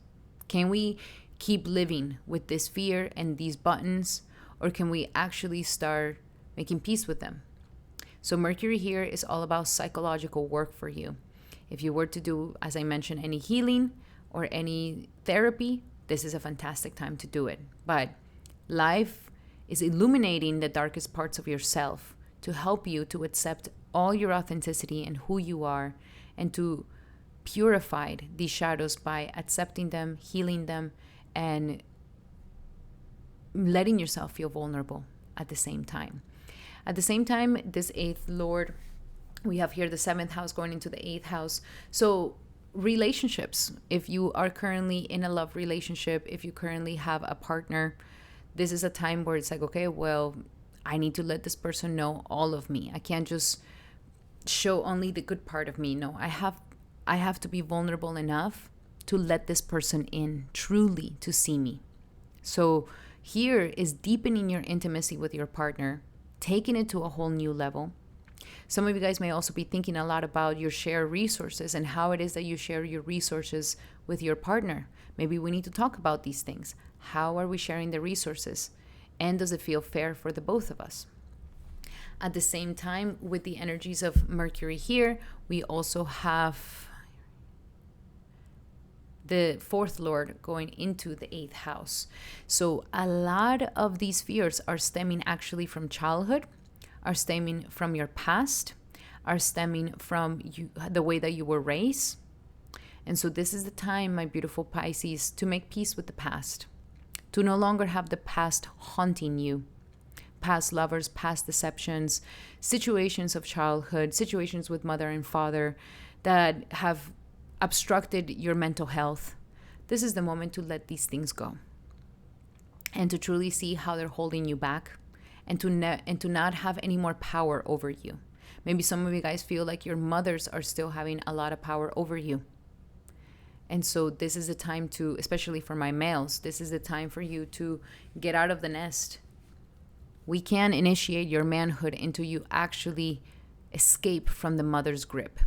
Can we keep living with this fear and these buttons, or can we actually start making peace with them? So Mercury here is all about psychological work for you. If you were to do, as I mentioned, any healing or any therapy, this is a fantastic time to do it. But life is illuminating the darkest parts of yourself to help you to accept all your authenticity and who you are, and to purify these shadows by accepting them, healing them, and letting yourself feel vulnerable at the same time. At the same time, this 8th Lord, we have here the 7th house going into the 8th house. So relationships, if you are currently in a love relationship, if you currently have a partner, this is a time where it's like, okay, well, I need to let this person know all of me. I can't just show only the good part of me. No, I have to be vulnerable enough to let this person in truly to see me. So here is deepening your intimacy with your partner, taking it to a whole new level. Some of you guys may also be thinking a lot about your shared resources and how it is that you share your resources with your partner. Maybe we need to talk about these things. How are we sharing the resources? And does it feel fair for the both of us? At the same time, with the energies of Mercury here, we also have the 4th Lord going into the 8th house. So a lot of these fears are stemming actually from childhood, are stemming from your past, are stemming from the way that you were raised. And so this is the time, my beautiful Pisces, to make peace with the past, to no longer have the past haunting you. Past lovers, past deceptions, situations of childhood, situations with mother and father that have obstructed your mental health. This is the moment to let these things go and to truly see how they're holding you back, and to not have any more power over you. Maybe some of you guys feel like your mothers are still having a lot of power over you. And so this is the time to, especially for my males, this is the time for you to get out of the nest. We can initiate your manhood until you actually escape from the mother's grip.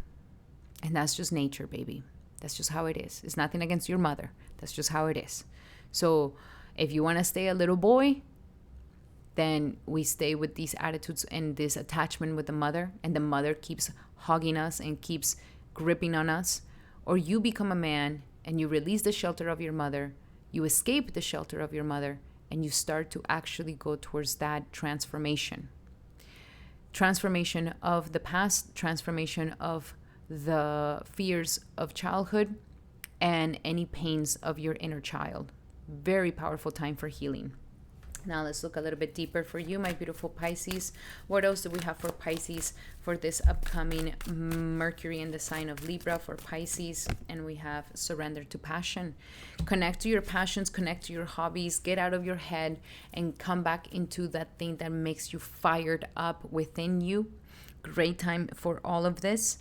And that's just nature, baby. That's just how it is. It's nothing against your mother. That's just how it is. So if you want to stay a little boy, then we stay with these attitudes and this attachment with the mother, and the mother keeps hugging us and keeps gripping on us. Or you become a man and you release the shelter of your mother, you escape the shelter of your mother, and you start to actually go towards that transformation. Transformation of the past, transformation of the fears of childhood, and any pains of your inner child. Very powerful time for healing. Now let's look a little bit deeper for you, my beautiful Pisces. What else do we have for Pisces for this upcoming Mercury in the sign of Libra for Pisces? And we have surrender to passion. Connect to your passions, connect to your hobbies, get out of your head and come back into that thing that makes you fired up within you. Great time for all of this.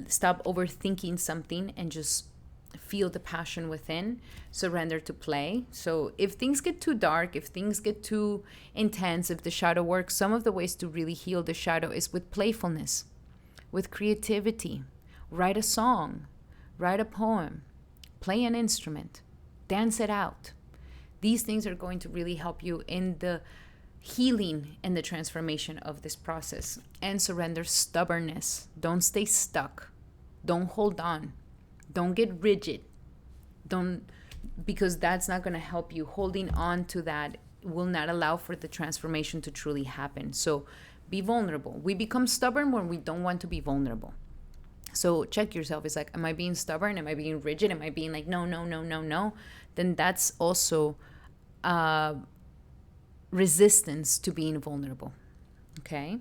Stop overthinking something and just feel the passion within. Surrender to play. So if things get too dark, if things get too intense, if the shadow works, some of the ways to really heal the shadow is with playfulness, with creativity. Write a song, write a poem, play an instrument, dance it out. These things are going to really help you in the healing and the transformation of this process. And surrender stubbornness. Don't stay stuck. Don't hold on. Don't get rigid. Don't, because that's not going to help you. Holding on to that will not allow for the transformation to truly happen. So be vulnerable. We become stubborn when we don't want to be vulnerable. So check yourself. It's like, am I being stubborn? Am I being rigid? Am I being like, no, no, no, no, no? Then that's also resistance to being vulnerable. Okay?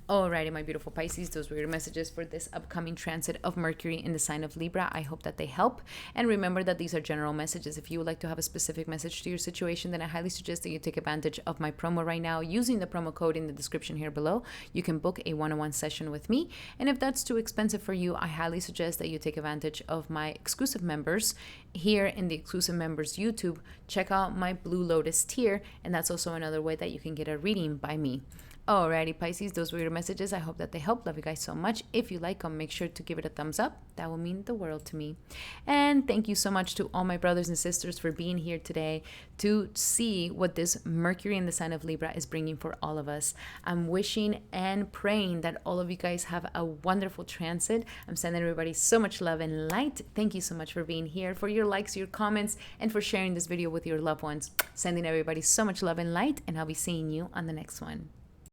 Alrighty, my beautiful Pisces, those were your messages for this upcoming transit of Mercury in the sign of Libra. I hope that they help. And remember that these are general messages. If you would like to have a specific message to your situation, then I highly suggest that you take advantage of my promo right now using the promo code in the description here below. You can book a one-on-one session with me. And if that's too expensive for you, I highly suggest that you take advantage of my exclusive members here in the exclusive members YouTube. Check out my Blue Lotus tier, and that's also another way that you can get a reading by me. Alrighty, Pisces, those were your messages. I hope that they help. Love you guys so much. If you like them, make sure to give it a thumbs up. That will mean the world to me. And thank you so much to all my brothers and sisters for being here today to see what this Mercury in the sign of Libra is bringing for all of us. I'm wishing and praying that all of you guys have a wonderful transit. I'm sending everybody so much love and light. Thank you so much for being here, for your likes, your comments, and for sharing this video with your loved ones. Sending everybody so much love and light, and I'll be seeing you on the next one.